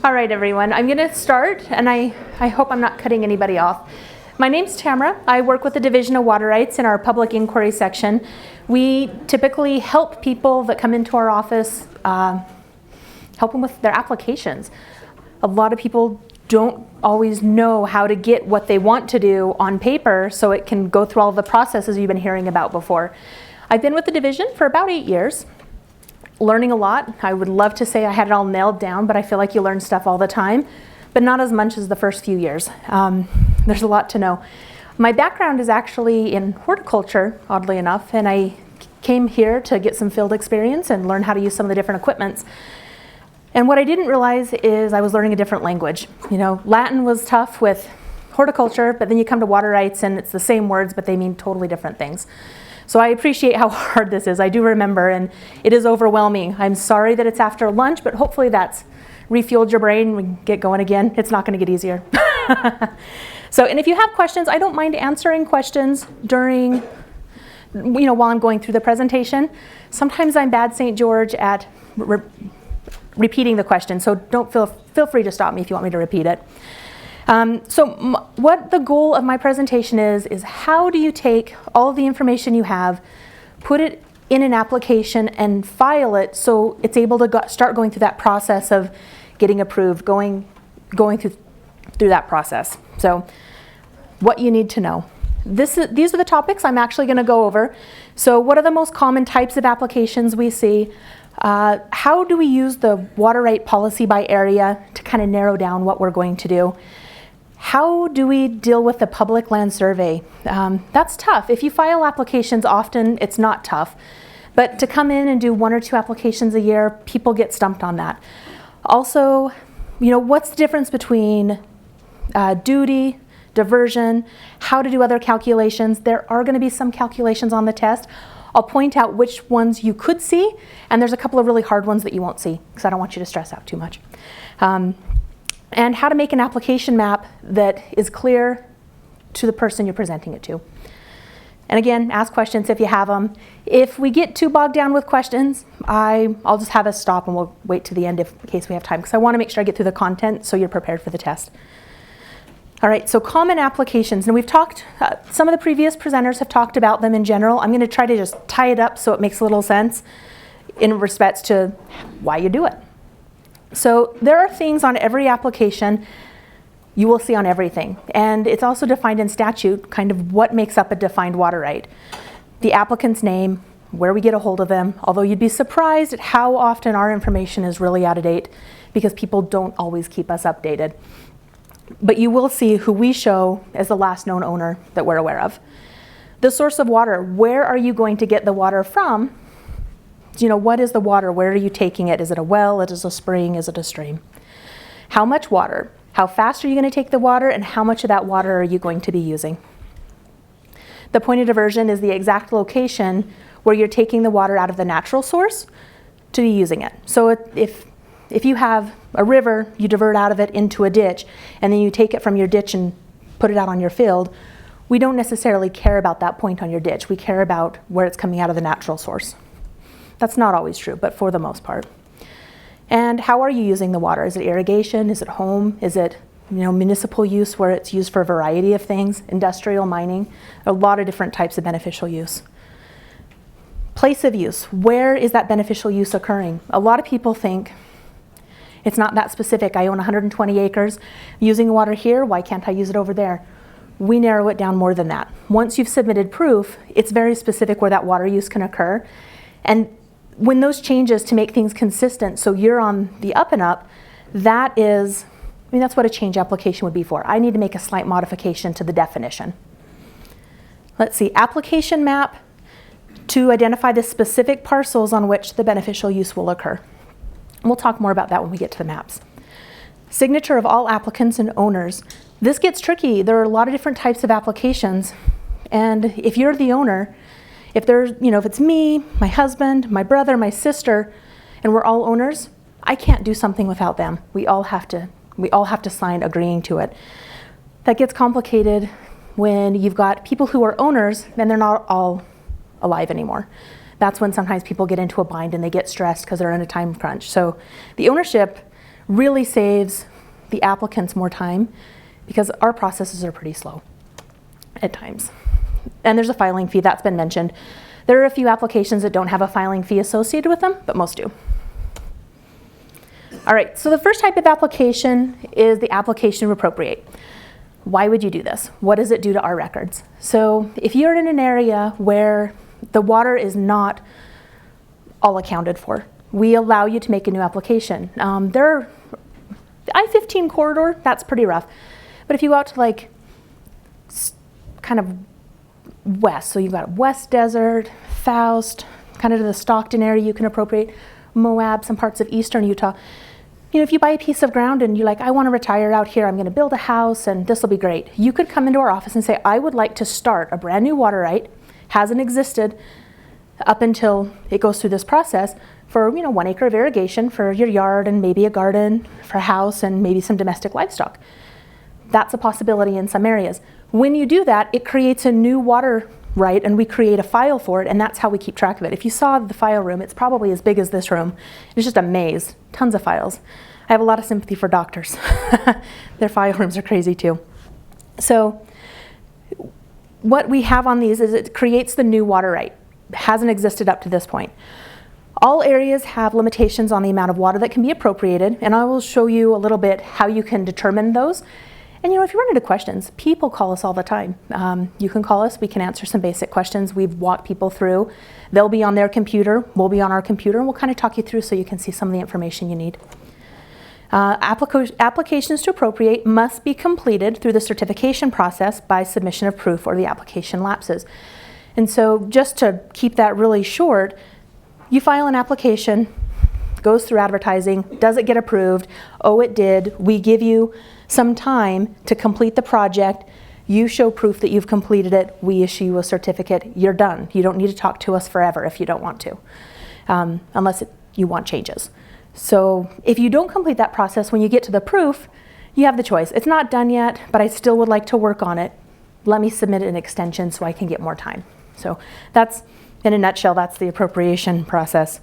All right, everyone, I'm going to start, and I hope I'm not cutting anybody off. My name's Tamara. I work with the Division of Water Rights in our public inquiry section. We typically help people that come into our office, help them with their applications. A lot of people don't always know how to get what they want to do on paper so it can go through all the processes you've been hearing about before. I've been with the division for about 8 years. Learning a lot. I would love to say I had it all nailed down, but I feel like you learn stuff all the time, but not as much as the first few years. There's a lot to know. My background is actually in horticulture, oddly enough, and I came here to get some field experience and learn how to use some of the different equipments. And what I didn't realize is I was learning a different language. You know, Latin was tough with horticulture, but then you come to water rights and it's the same words, but they mean totally different things. So I appreciate how hard this is. I do remember, and it is overwhelming. I'm sorry that it's after lunch, but hopefully that's refueled your brain. We can get going again. It's not going to get easier. And if you have questions, I don't mind answering questions during, while I'm going through the presentation. Sometimes I'm bad St. George at repeating the question, so don't feel free to stop me if you want me to repeat it. What the goal of my presentation is how do you take all of the information you have, put it in an application and file it so it's able to start going through that process of getting approved, going through that process. So what you need to know. These are the topics I'm actually going to go over. So what are the most common types of applications we see? How do we use the water right policy by area to kind of narrow down what we're going to do? How do we deal with the public land survey? That's tough. If you file applications often, it's not tough. But to come in and do 1 or 2 applications a year, people get stumped on that. Also, what's the difference between duty, diversion, how to do other calculations? There are going to be some calculations on the test. I'll point out which ones you could see, and there's a couple of really hard ones that you won't see, because I don't want you to stress out too much. And how to make an application map that is clear to the person you're presenting it to. And again, ask questions if you have them. If we get too bogged down with questions, I'll just have us stop and we'll wait to the end in case we have time, because I want to make sure I get through the content so you're prepared for the test. All right, so common applications. Now we've talked, some of the previous presenters have talked about them in general. I'm going to try to just tie it up so it makes a little sense in respects to why you do it. So there are things on every application you will see on everything. And it's also defined in statute, kind of what makes up a defined water right. The applicant's name, where we get a hold of them, although you'd be surprised at how often our information is really out of date because people don't always keep us updated. But you will see who we show as the last known owner that we're aware of. The source of water, where are you going to get the water from? What is the water? Where are you taking it? Is it a well? Is it a spring? Is it a stream? How much water? How fast are you going to take the water? And how much of that water are you going to be using? The point of diversion is the exact location where you're taking the water out of the natural source to be using it. So if you have a river, you divert out of it into a ditch, and then you take it from your ditch and put it out on your field, we don't necessarily care about that point on your ditch. We care about where it's coming out of the natural source. That's not always true, but for the most part. And how are you using the water? Is it irrigation? Is it home? Is it municipal use where it's used for a variety of things? Industrial, mining, a lot of different types of beneficial use. Place of use. Where is that beneficial use occurring? A lot of people think it's not that specific. I own 120 acres. Using water here, why can't I use it over there? We narrow it down more than that. Once you've submitted proof, it's very specific where that water use can occur. And when those changes to make things consistent, so you're on the up and up, that's what a change application would be for. I need to make a slight modification to the definition. Let's see, application map to identify the specific parcels on which the beneficial use will occur. We'll talk more about that when we get to the maps. Signature of all applicants and owners. This gets tricky. There are a lot of different types of applications. And if you're the owner, if it's me, my husband, my brother, my sister, and we're all owners, I can't do something without them. We all have to sign agreeing to it. That gets complicated when you've got people who are owners and they're not all alive anymore. That's when sometimes people get into a bind and they get stressed because they're in a time crunch. So the ownership really saves the applicants more time because our processes are pretty slow at times. And there's a filing fee that's been mentioned. There are a few applications that don't have a filing fee associated with them, but most do. All right, so the first type of application is the application to appropriate. Why would you do this? What does it do to our records? So if you're in an area where the water is not all accounted for, we allow you to make a new application. The I-15 corridor, that's pretty rough. But if you go out to like kind of west, so you've got West Desert, Faust, kind of to the Stockton area, you can appropriate Moab, some parts of eastern Utah. You know, if you buy a piece of ground and you're like, I want to retire out here, I'm going to build a house and this will be great. You could come into our office and say, I would like to start a brand new water right, hasn't existed up until it goes through this process for, 1 acre of irrigation for your yard and maybe a garden for a house and maybe some domestic livestock. That's a possibility in some areas. When you do that, it creates a new water right, and we create a file for it, and that's how we keep track of it. If you saw the file room, it's probably as big as this room. It's just a maze, tons of files. I have a lot of sympathy for doctors. Their file rooms are crazy too. So what we have on these is it creates the new water right. It hasn't existed up to this point. All areas have limitations on the amount of water that can be appropriated, and I will show you a little bit how you can determine those. And if you run into questions, people call us all the time. You can call us, we can answer some basic questions. We've walked people through. They'll be on their computer, we'll be on our computer, and we'll kind of talk you through so you can see some of the information you need. Applications to appropriate must be completed through the certification process by submission of proof or the application lapses. And so just to keep that really short, you file an application, goes through advertising, does it get approved? Oh, it did. We give you some time to complete the project. You show proof that you've completed it. We issue you a certificate. You're done. You don't need to talk to us forever if you don't want to, unless you want changes. So if you don't complete that process, when you get to the proof, you have the choice. It's not done yet, but I still would like to work on it. Let me submit an extension so I can get more time. So that's, in a nutshell, that's the appropriation process.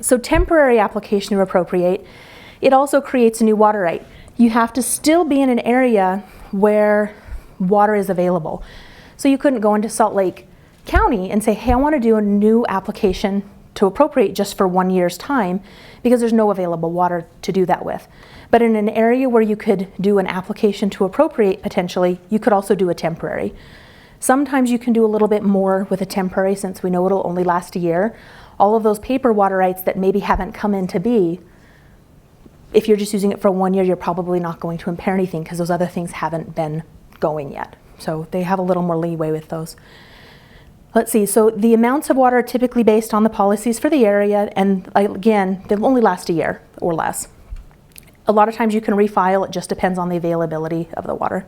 So temporary application to appropriate, it also creates a new water right. You have to still be in an area where water is available. So you couldn't go into Salt Lake County and say, hey, I want to do a new application to appropriate just for 1 year's time because there's no available water to do that with. But in an area where you could do an application to appropriate potentially, you could also do a temporary. Sometimes you can do a little bit more with a temporary since we know it'll only last a year. All of those paper water rights that maybe haven't come into be, if you're just using it for 1 year, you're probably not going to impair anything because those other things haven't been going yet. So they have a little more leeway with those. Let's see, so the amounts of water are typically based on the policies for the area, and again, they'll only last a year or less. A lot of times you can refile, it just depends on the availability of the water.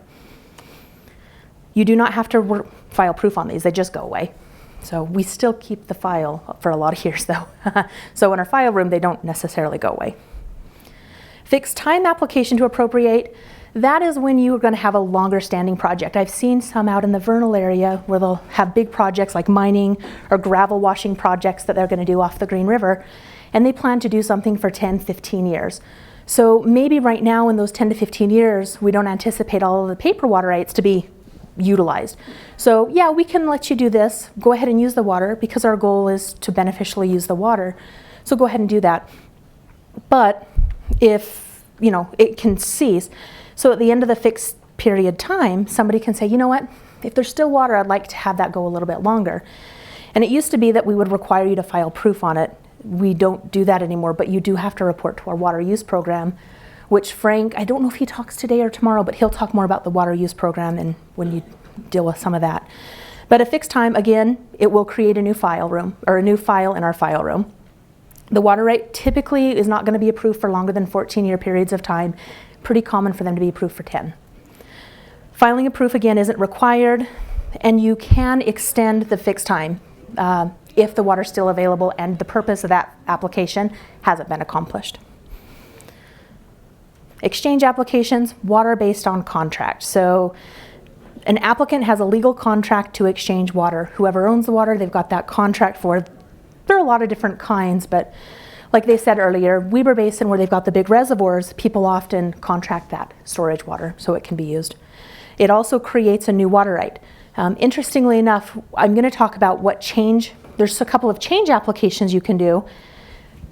You do not have to file proof on these, they just go away. So we still keep the file for a lot of years though. So in our file room, they don't necessarily go away. Fixed time application to appropriate, that is when you are going to have a longer standing project. I've seen some out in the Vernal area where they'll have big projects like mining or gravel washing projects that they're going to do off the Green River, and they plan to do something for 10, 15 years. So maybe right now in those 10 to 15 years, we don't anticipate all of the paper water rights to be utilized. So yeah, we can let you do this. Go ahead and use the water because our goal is to beneficially use the water. So go ahead and do that. But if, it can cease. So at the end of the fixed period time, somebody can say, you know what, if there's still water, I'd like to have that go a little bit longer. And it used to be that we would require you to file proof on it. We don't do that anymore, but you do have to report to our water use program, which Frank, I don't know if he talks today or tomorrow, but he'll talk more about the water use program and when you deal with some of that. But a fixed time, again, it will create a new file room or a new file in our file room. The water right typically is not going to be approved for longer than 14-year periods of time. Pretty common for them to be approved for 10. Filing a proof again isn't required, and you can extend the fixed time if the water's still available and the purpose of that application hasn't been accomplished. Exchange applications, water based on contract. So an applicant has a legal contract to exchange water. Whoever owns the water, they've got that contract for. There are a lot of different kinds, but Like they said earlier, Weber Basin, where they've got the big reservoirs, people often contract that storage water so it can be used. It also creates a new water right. Interestingly enough, I'm going to talk about what change, there's a couple of change applications you can do,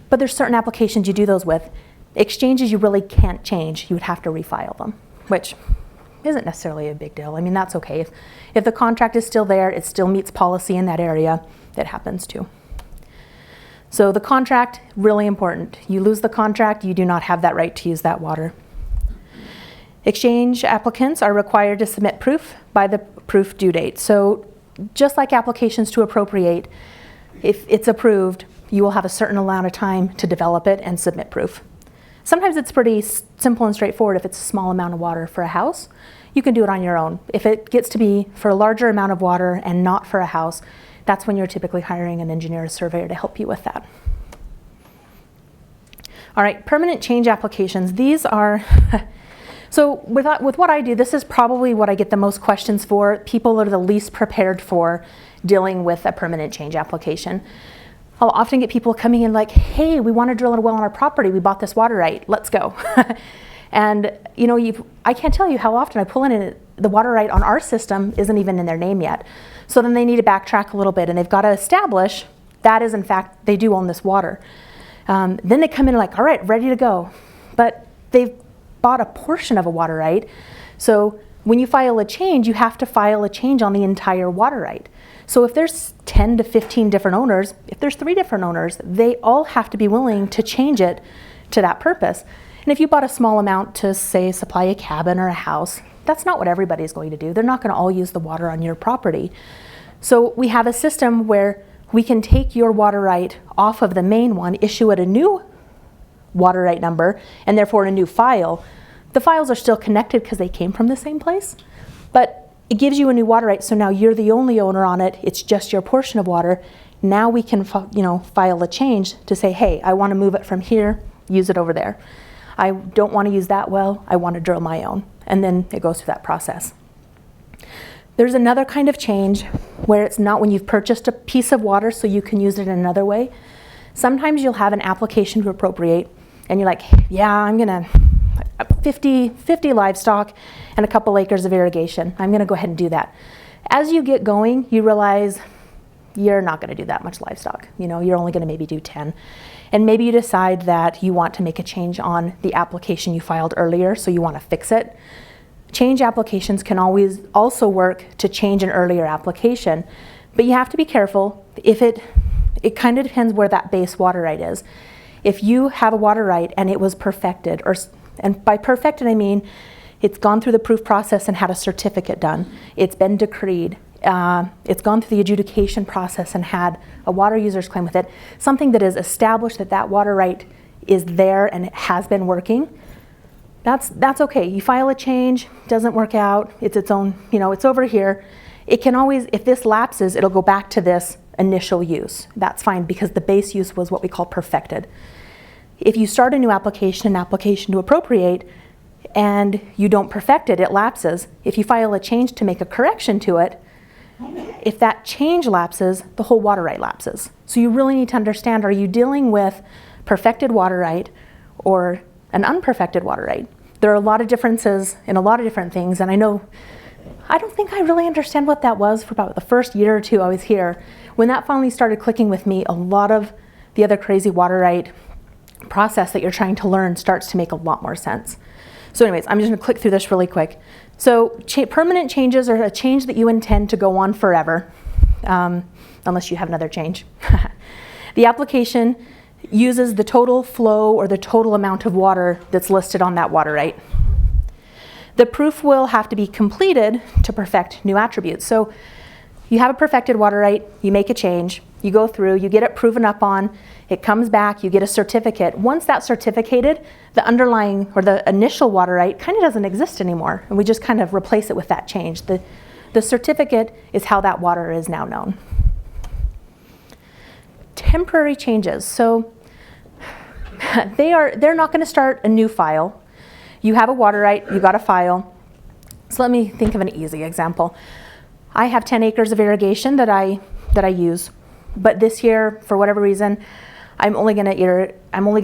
but there's certain applications you do those with. Exchanges you really can't change, you would have to refile them, which isn't necessarily a big deal. I mean, that's okay. If the contract is still there, it still meets policy in that area, it happens too. So the contract, really important. You lose the contract, you do not have that right to use that water. Exchange applicants are required to submit proof by the proof due date. So just like applications to appropriate, if it's approved, you will have a certain amount of time to develop it and submit proof. Sometimes it's pretty simple and straightforward. If it's a small amount of water for a house, you can do it on your own. If it gets to be for a larger amount of water and not for a house, that's when you're typically hiring an engineer or surveyor to help you with that. All right, permanent change applications. These are, so with what I do, this is probably what I get the most questions for. People are the least prepared for dealing with a permanent change application. I'll often get people coming in like, hey, we want to drill a well on our property. We bought this water right, let's go. And you know, I can't tell you how often I pull in the water right on our system isn't even in their name yet. So then they need to backtrack a little bit and they've got to establish that is in fact, they do own this water. Then they come in like, all right, ready to go. But they've bought a portion of a water right. So when you file a change, you have to file a change on the entire water right. So if there's 10 to 15 different owners, if there's 3 different owners, they all have to be willing to change it to that purpose. And if you bought a small amount to, say, supply a cabin or a house, that's not what everybody's going to do. They're not going to all use the water on your property. So we have a system where we can take your water right off of the main one, issue it a new water right number, and therefore a new file. The files are still connected because they came from the same place, but it gives you a new water right, so now you're the only owner on it. It's just your portion of water. Now we can, file a change to say, hey, I want to move it from here, use it over there. I don't want to use that well. I want to drill my own, and then it goes through that process. There's another kind of change where it's not when you've purchased a piece of water, so you can use it in another way. Sometimes you'll have an application to appropriate, and you're like, yeah, I'm gonna 50 livestock and a couple acres of irrigation. I'm going to go ahead and do that. As you get going, you realize you're not going to do that much livestock. You're only going to maybe do 10. And maybe you decide that you want to make a change on the application you filed earlier, so you want to fix it. Change applications can always also work to change an earlier application, but you have to be careful. If it kind of depends where that base water right is. If you have a water right and it was perfected, and by perfected I mean it's gone through the proof process and had a certificate done. It's been decreed. It's gone through the adjudication process and had a water user's claim with it. Something that is established that water right is there and it has been working. That's okay. You file a change, doesn't work out, it's its own, it's over here. It can always, if this lapses, it'll go back to this initial use. That's fine because the base use was what we call perfected. If you start a new application, an application to appropriate, and you don't perfect it, it lapses. If you file a change to make a correction to it, if that change lapses, the whole water right lapses. So you really need to understand, are you dealing with perfected water right or an unperfected water right? There are a lot of differences in a lot of different things, and I don't think I really understand what that was for about the first year or two I was here. When that finally started clicking with me, a lot of the other crazy water right process that you're trying to learn starts to make a lot more sense. So anyways, I'm just going to click through this really quick. So permanent changes are a change that you intend to go on forever, unless you have another change. The application uses the total flow or the total amount of water that's listed on that water right. The proof will have to be completed to perfect new attributes. So you have a perfected water right, you make a change, you go through, you get it proven up on, it comes back, you get a certificate. Once that's certificated, the underlying or the initial water right kind of doesn't exist anymore, and we just kind of replace it with that change. The certificate is how that water is now known. Temporary changes. So they're not going to start a new file. You have a water right, you got a file. So let me think of an easy example. I have 10 acres of irrigation that I use, but this year, for whatever reason, I'm only going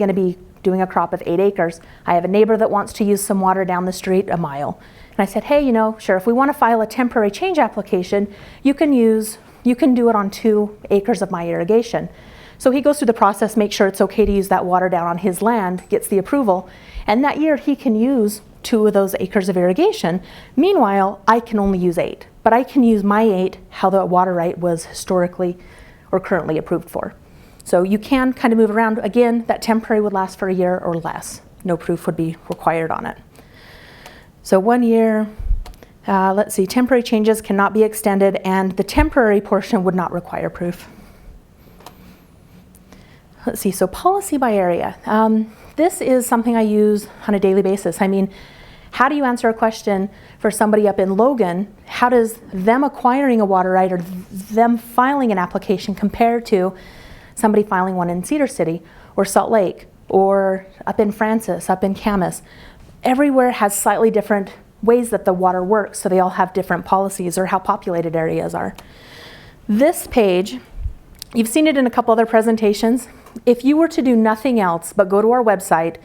to be doing a crop of 8 acres. I have a neighbor that wants to use some water down the street a mile. And I said, hey, sure, if we want to file a temporary change application, you can do it on 2 acres of my irrigation. So he goes through the process, makes sure it's okay to use that water down on his land, gets the approval, and that year he can use 2 of those acres of irrigation. Meanwhile, I can only use 8, but I can use my 8 how the water right was historically or currently approved for. So you can kind of move around. Again, that temporary would last for a year or less. No proof would be required on it. So 1 year, let's see, temporary changes cannot be extended, and the temporary portion would not require proof. Let's see, so policy by area. This is something I use on a daily basis. I mean, how do you answer a question for somebody up in Logan? How does them acquiring a water right or them filing an application compare to somebody filing one in Cedar City or Salt Lake or up in Francis, up in Camas? Everywhere has slightly different ways that the water works, so they all have different policies or how populated areas are. This page, you've seen it in a couple other presentations. If you were to do nothing else but go to our website,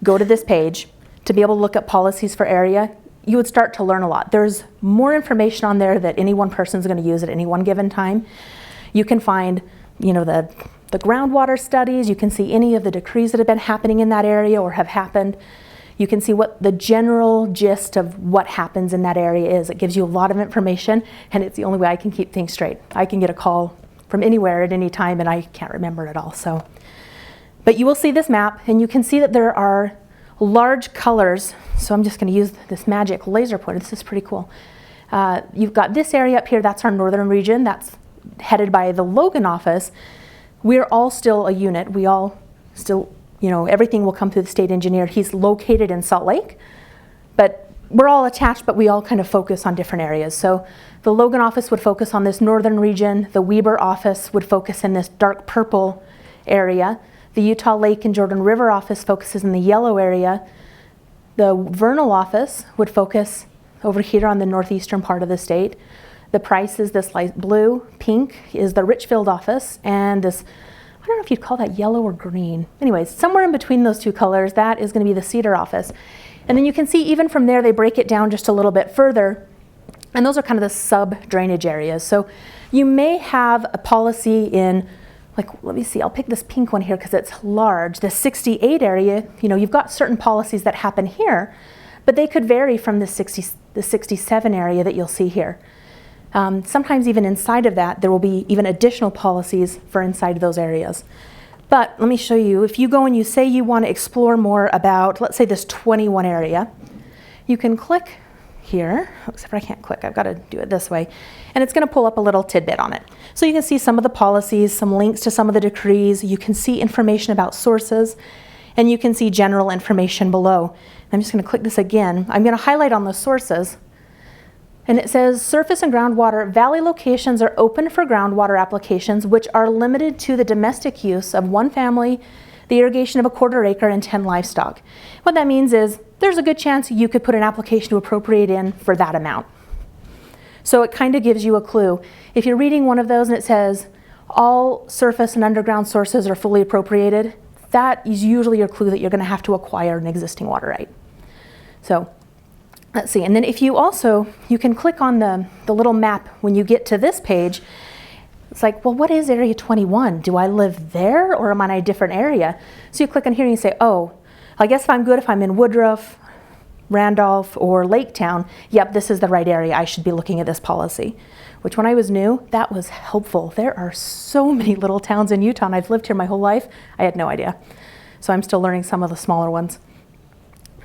go to this page to be able to look at policies for area, you would start to learn a lot. There's more information on there that any one person is going to use at any one given time. You can find, the groundwater studies. You can see any of the decrees that have been happening in that area or have happened. You can see what the general gist of what happens in that area is. It gives you a lot of information, and it's the only way I can keep things straight. I can get a call from anywhere at any time, and I can't remember it all. But you will see this map, and you can see that there are large colors. So I'm just going to use this magic laser pointer. This is pretty cool. You've got this area up here. That's our northern region. That's headed by the Logan office. We're all still a unit. We all still, everything will come through the state engineer. He's located in Salt Lake, but we're all attached, but we all kind of focus on different areas. So the Logan office would focus on this northern region. The Weber office would focus in this dark purple area. The Utah Lake and Jordan River office focuses in the yellow area. The Vernal office would focus over here on the northeastern part of the state. The Price is this light blue. Pink is the Richfield office, and this, I don't know if you'd call that yellow or green. Anyways, somewhere in between those 2 colors, that is going to be the Cedar office. And then you can see even from there, they break it down just a little bit further. And those are kind of the sub-drainage areas. So you may have a policy in, let me see, I'll pick this pink one here because it's large. The 68 area, you've got certain policies that happen here, but they could vary from the 67 area that you'll see here. Sometimes even inside of that, there will be even additional policies for inside those areas. But let me show you, if you go and you say you want to explore more about, let's say this 21 area, you can click here, except for I can't click, I've got to do it this way, and it's going to pull up a little tidbit on it. So you can see some of the policies, some links to some of the decrees, you can see information about sources, and you can see general information below. I'm just going to click this again. I'm going to highlight on the sources. And it says surface and groundwater valley locations are open for groundwater applications which are limited to the domestic use of 1 family, the irrigation of a 1/4 acre, and 10 livestock. What that means is there's a good chance you could put an application to appropriate in for that amount. So it kind of gives you a clue. If you're reading one of those and it says all surface and underground sources are fully appropriated, that is usually your clue that you're going to have to acquire an existing water right. So let's see, and then if you can click on the little map when you get to this page. It's like, well, what is Area 21? Do I live there or am I in a different area? So you click on here and you say, oh, I guess if I'm in Woodruff, Randolph, or Lake Town, yep, this is the right area. I should be looking at this policy. Which when I was new, that was helpful. There are so many little towns in Utah, and I've lived here my whole life. I had no idea. So I'm still learning some of the smaller ones.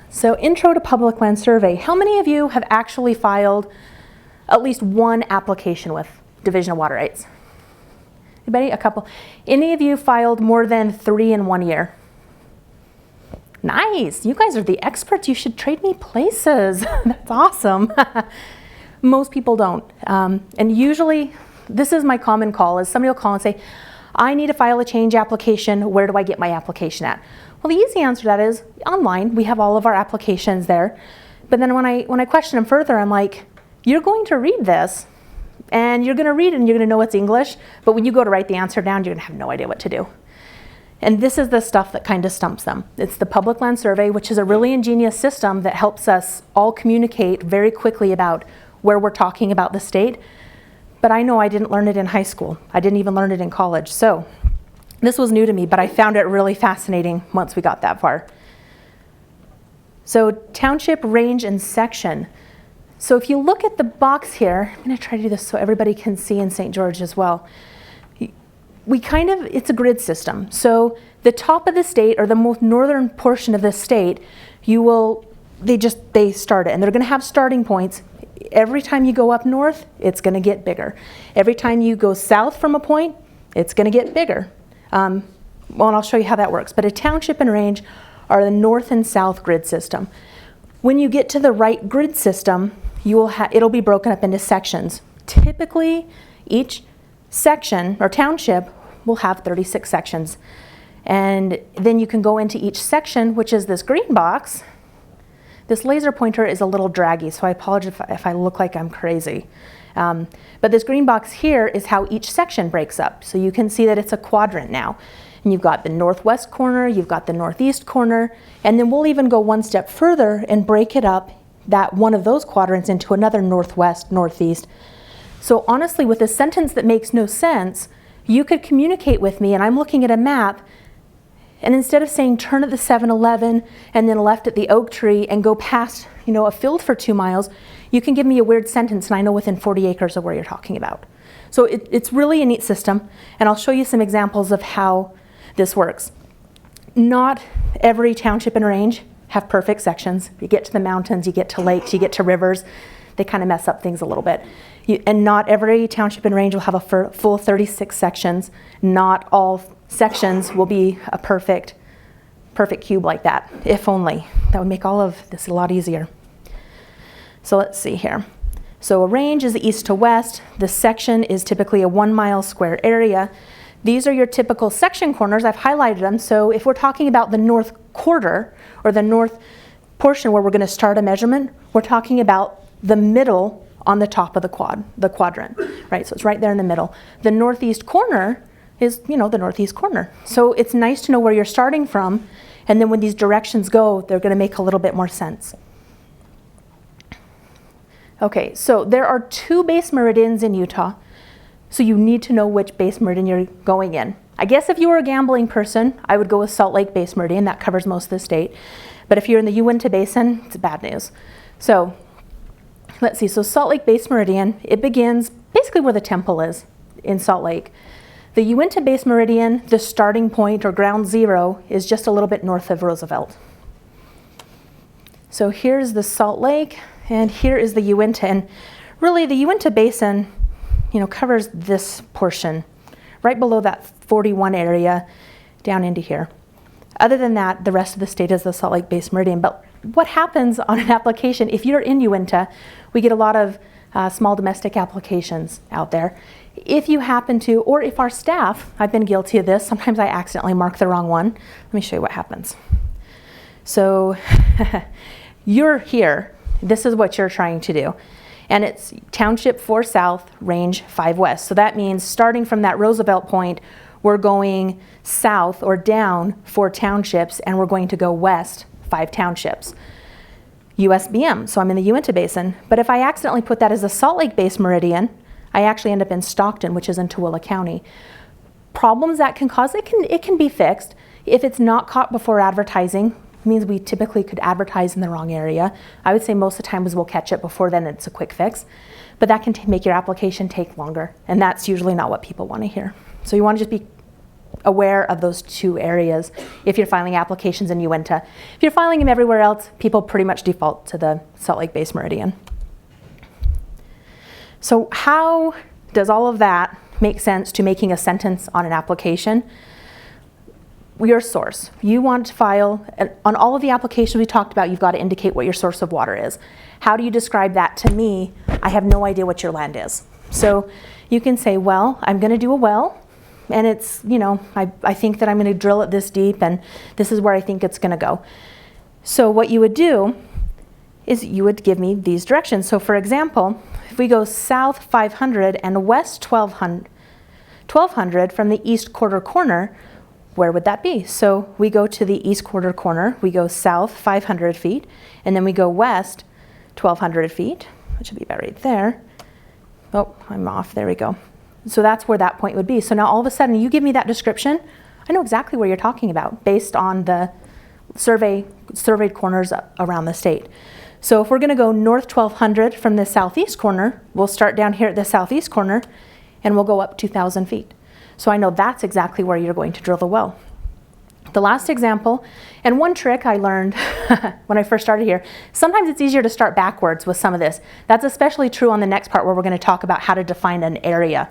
So Intro to Public Land Survey. How many of you have actually filed at least 1 application with Division of Water Rights? Anybody? A couple. Any of you filed more than 3 in 1 year? Nice. You guys are the experts. You should trade me places. That's awesome. Most people don't. And usually, this is my common call, is somebody will call and say, I need to file a change application. Where do I get my application at? Well, the easy answer to that is online. We have all of our applications there. But then when I question them further, I'm like, you're going to read this, and you're going to read it, and you're going to know it's English. But when you go to write the answer down, you're going to have no idea what to do. And this is the stuff that kind of stumps them. It's the Public Land Survey, which is a really ingenious system that helps us all communicate very quickly about where we're talking about the state. But I know I didn't learn it in high school. I didn't even learn it in college. So this was new to me, but I found it really fascinating once we got that far. So township, range, and section. So if you look at the box here, I'm going to try to do this so everybody can see in St. George as well. It's a grid system. So the top of the state, or the most northern portion of the state, they start it, and they're going to have starting points. Every time you go up north, it's going to get bigger. Every time you go south from a point, it's going to get bigger. And I'll show you how that works. But a township and range are the north and south grid system. When you get to the right grid system, it'll be broken up into sections. Typically, each section or township will have 36 sections. And then you can go into each section, which is this green box. This laser pointer is a little draggy, so I apologize if I look like I'm crazy. But this green box here is how each section breaks up. So you can see that it's a quadrant now. And you've got the northwest corner, you've got the northeast corner, and then we'll even go one step further and break it up, that one of those quadrants, into another northwest, northeast. So honestly, with a sentence that makes no sense, you could communicate with me, and I'm looking at a map, and instead of saying turn at the 7-Eleven and then left at the oak tree and go past, a field for 2 miles, you can give me a weird sentence and I know within 40 acres of where you're talking about. So it's really a neat system, and I'll show you some examples of how this works. Not every township and range have perfect sections. You get to the mountains, you get to lakes, you get to rivers, they kind of mess up things a little bit. And not every township and range will have a full 36 sections. Not all sections will be a perfect cube like that, if only. That would make all of this a lot easier. So let's see here. So a range is east to west. The section is typically a 1 mile square area. These are your typical section corners. I've highlighted them. So if we're talking about the north quarter, or the north portion where we're going to start a measurement, we're talking about the middle on the top of the quadrant, right? So it's right there in the middle. The northeast corner is, the northeast corner. So it's nice to know where you're starting from, and then when these directions go, they're going to make a little bit more sense. Okay, so there are 2 base meridians in Utah, so you need to know which base meridian you're going in. I guess if you were a gambling person, I would go with Salt Lake Base Meridian. That covers most of the state. But if you're in the Uinta Basin, it's bad news. So let's see. So Salt Lake Base Meridian, it begins basically where the temple is in Salt Lake. The Uinta Base Meridian, the starting point or ground zero, is just a little bit north of Roosevelt. So here's the Salt Lake, and here is the Uinta. And really, the Uinta Basin, covers this portion, right below that 41 area down into here. Other than that, the rest of the state is the Salt Lake Base Meridian. But what happens on an application, if you're in Uinta, we get a lot of small domestic applications out there. If you happen to, or if our staff, I've been guilty of this, sometimes I accidentally mark the wrong one. Let me show you what happens. So you're here, this is what you're trying to do. And it's Township 4 South, Range 5 West. So that means starting from that Roosevelt point, we're going south or down 4 townships, and we're going to go west 5 townships. USBM, so I'm in the Uinta Basin. But if I accidentally put that as a Salt Lake Base Meridian, I actually end up in Stockton, which is in Tooele County. Problems that can cause, it can be fixed. If it's not caught before advertising, means we typically could advertise in the wrong area. I would say most of the times we'll catch it before then, it's a quick fix. But that can make your application take longer, and that's usually not what people want to hear. So you want to just be aware of those 2 areas if you're filing applications in Uinta. If you're filing them everywhere else, people pretty much default to the Salt Lake Base Meridian. So how does all of that make sense to making a sentence on an application? Your source. You want to file, on all of the applications we talked about, you've got to indicate what your source of water is. How do you describe that to me? I have no idea what your land is. So you can say, well, I'm going to do a well, and it's, I think that I'm going to drill it this deep, and this is where I think it's going to go. So what you would do is you would give me these directions. So for example, if we go south 500 and west 1200 from the east quarter corner, where would that be? So we go to the east quarter corner, we go south 500 feet, and then we go west 1,200 feet, which would be about right there. Oh, I'm off, there we go. So that's where that point would be. So now all of a sudden you give me that description, I know exactly where you're talking about based on the surveyed corners around the state. So if we're gonna go north 1,200 from the southeast corner, we'll start down here at the southeast corner and we'll go up 2,000 feet. So I know that's exactly where you're going to drill the well. The last example, and one trick I learned when I first started here, sometimes it's easier to start backwards with some of this. That's especially true on the next part where we're going to talk about how to define an area.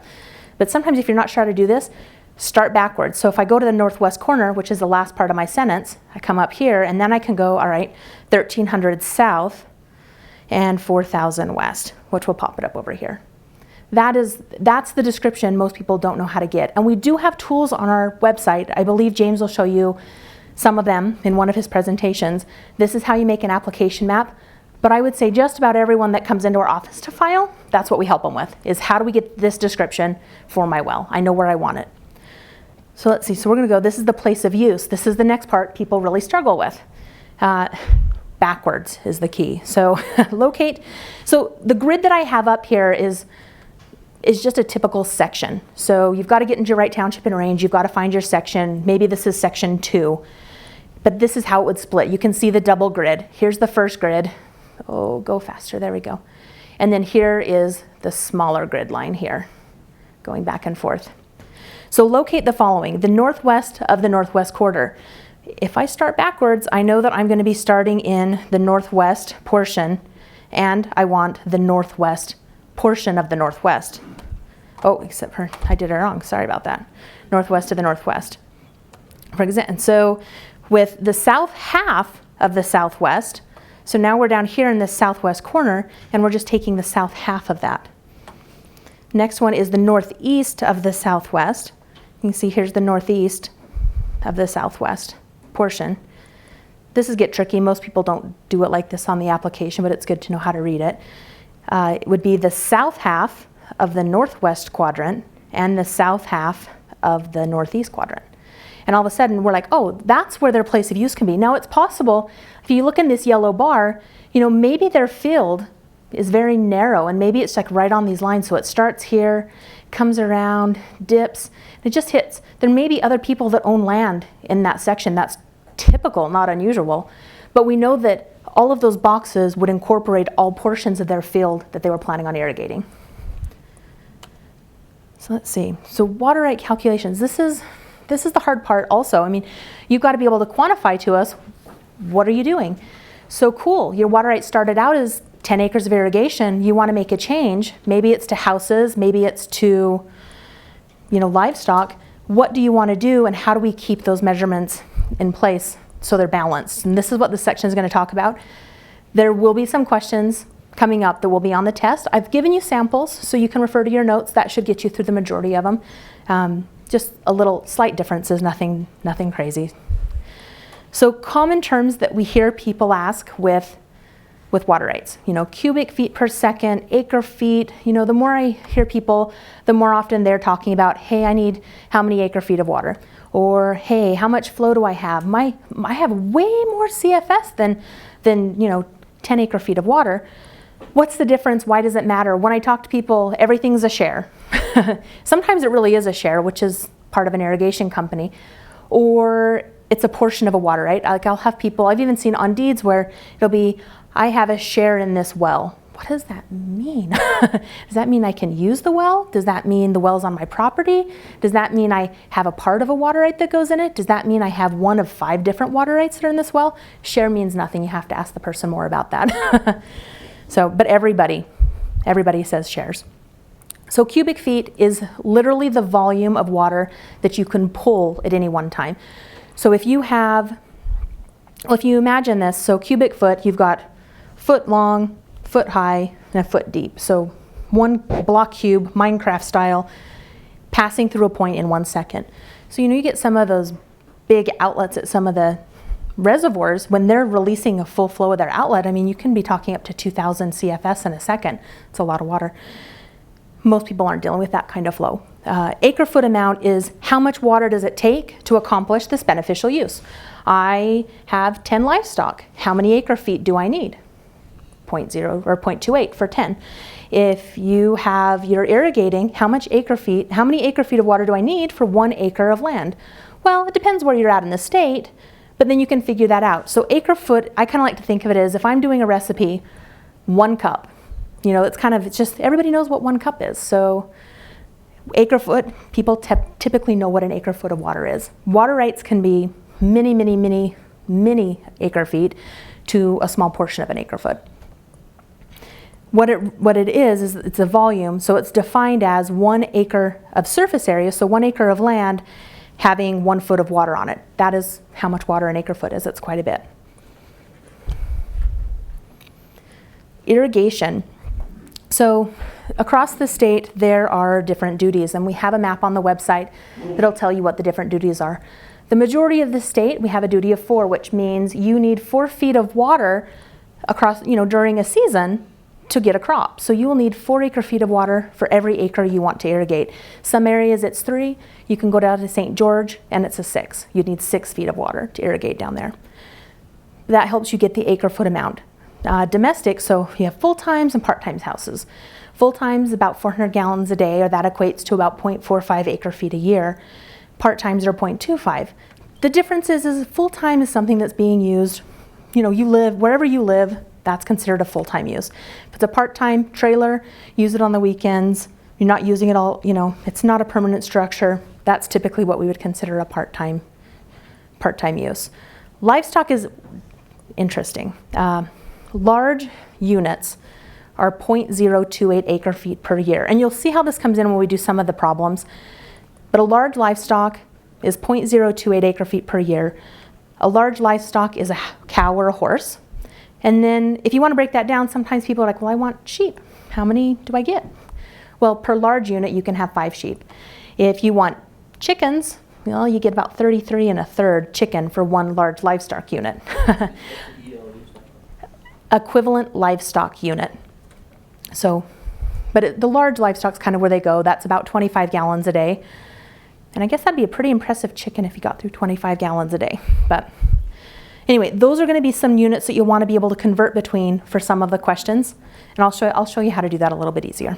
But sometimes if you're not sure how to do this, start backwards. So if I go to the northwest corner, which is the last part of my sentence, I come up here and then I can go, all right, 1,300 south and 4,000 west, which will pop it up over here. That's the description most people don't know how to get. And we do have tools on our website. I believe James will show you some of them in one of his presentations. This is how you make an application map. But I would say just about everyone that comes into our office to file, that's what we help them with, is how do we get this description for my well? I know where I want it. So let's see, so we're gonna go, this is the place of use. This is the next part people really struggle with. Backwards is the key. So locate, so the grid that I have up here is just a typical section. So you've got to get into your right township and range, you've got to find your section, maybe this is section 2, but this is how it would split. You can see the double grid. Here's the first grid. Oh, go faster, there we go. And then here is the smaller grid line here, going back and forth. So locate the following, the northwest of the northwest quarter. If I start backwards, I know that I'm going to be starting in the northwest portion, and I want the northwest portion of the northwest. Oh, except for I did it wrong, sorry about that. Northwest of the northwest. For example, so with the south half of the southwest, so now we're down here in the southwest corner, and we're just taking the south half of that. Next one is the northeast of the southwest. You can see here's the northeast of the southwest portion. This is get tricky. Most people don't do it like this on the application, but it's good to know how to read it. It would be the south half of the northwest quadrant and the south half of the northeast quadrant. And all of a sudden we're like, oh, that's where their place of use can be. Now it's possible, if you look in this yellow bar, you know, maybe their field is very narrow and maybe it's like right on these lines. So it starts here, comes around, dips, and it just hits. There may be other people that own land in that section. That's typical, not unusual. But we know that all of those boxes would incorporate all portions of their field that they were planning on irrigating. So let's see. So water right calculations. This is the hard part also. I mean, you've got to be able to quantify to us, what are you doing? So cool, your water right started out as 10 acres of irrigation. You want to make a change. Maybe it's to houses, maybe it's to, you know, livestock. What do you want to do, and how do we keep those measurements in place so they're balanced? And this is what this section is going to talk about. There will be some questions coming up that will be on the test. I've given you samples, so you can refer to your notes. That should get you through the majority of them. Just a little slight differences, nothing crazy. So common terms that we hear people ask with water rights, you know, cubic feet per second, acre feet. You know, the more I hear people, the more often they're talking about, hey, I need how many acre feet of water, or hey, how much flow do I have? I have way more CFS than you know, 10 acre feet of water. What's the difference? Why does it matter? When I talk to people, everything's a share. Sometimes it really is a share, which is part of an irrigation company, or it's a portion of a water right. Like I'll have people, I've even seen on deeds where it'll be, I have a share in this well. What does that mean? Does that mean I can use the well? Does that mean the well's on my property? Does that mean I have a part of a water right that goes in it? Does that mean I have one of 5 different water rights that are in this well? Share means nothing. You have to ask the person more about that. So, but everybody says shares. So cubic feet is literally the volume of water that you can pull at any one time. So if you imagine this, so cubic foot, you've got foot long, foot high, and a foot deep. So one block cube, Minecraft style, passing through a point in 1 second. So you know, you get some of those big outlets at some of the reservoirs, when they're releasing a full flow of their outlet, I mean, you can be talking up to 2,000 CFS in a second. It's a lot of water. Most people aren't dealing with that kind of flow. Acre foot amount is how much water does it take to accomplish this beneficial use. I have 10 livestock. How many acre feet do I need? 0.0 or 0.28 for 10. If you're irrigating, how many acre feet of water do I need for 1 acre of land? Well, it depends where you're at in the state, but then you can figure that out. So acre foot, I kind of like to think of it as if I'm doing a recipe, 1 cup. You know, it's just, everybody knows what 1 cup is. So acre foot, people typically know what an acre foot of water is. Water rights can be many acre feet to a small portion of an acre foot. What it is it's a volume, so it's defined as 1 acre of surface area, so 1 acre of land having 1 foot of water on it. That is how much water an acre foot is. It's quite a bit. Irrigation. So across the state there are different duties, and we have a map on the website that'll tell you what the different duties are. The majority of the state, we have a duty of 4, which means you need 4 feet of water across, during a season to get a crop. So you will need 4 acre feet of water for every acre you want to irrigate. Some areas it's 3. You can go down to St. George and it's a 6. You'd need 6 feet of water to irrigate down there. That helps you get the acre foot amount. Domestic, so you have full-times and part-times houses. Full-times about 400 gallons a day, or that equates to about 0.45 acre feet a year. Part-times are 0.25. The difference is full-time is something that's being used, wherever you live, that's considered a full-time use. If it's a part-time trailer, use it on the weekends. You're not using it all, it's not a permanent structure. That's typically what we would consider a part-time use. Livestock is interesting. Large units are 0.028 acre feet per year. And you'll see how this comes in when we do some of the problems. But a large livestock is 0.028 acre feet per year. A large livestock is a cow or a horse. And then if you want to break that down, sometimes people are like, well, I want sheep. How many do I get? Well, per large unit, you can have 5 sheep. If you want chickens, you get about 33 1/3 chicken for 1 large livestock unit. Equivalent livestock unit. So, but the large livestock's kind of where they go. That's about 25 gallons a day. And I guess that'd be a pretty impressive chicken if you got through 25 gallons a day. But anyway, those are going to be some units that you'll want to be able to convert between for some of the questions. And I'll show you how to do that a little bit easier.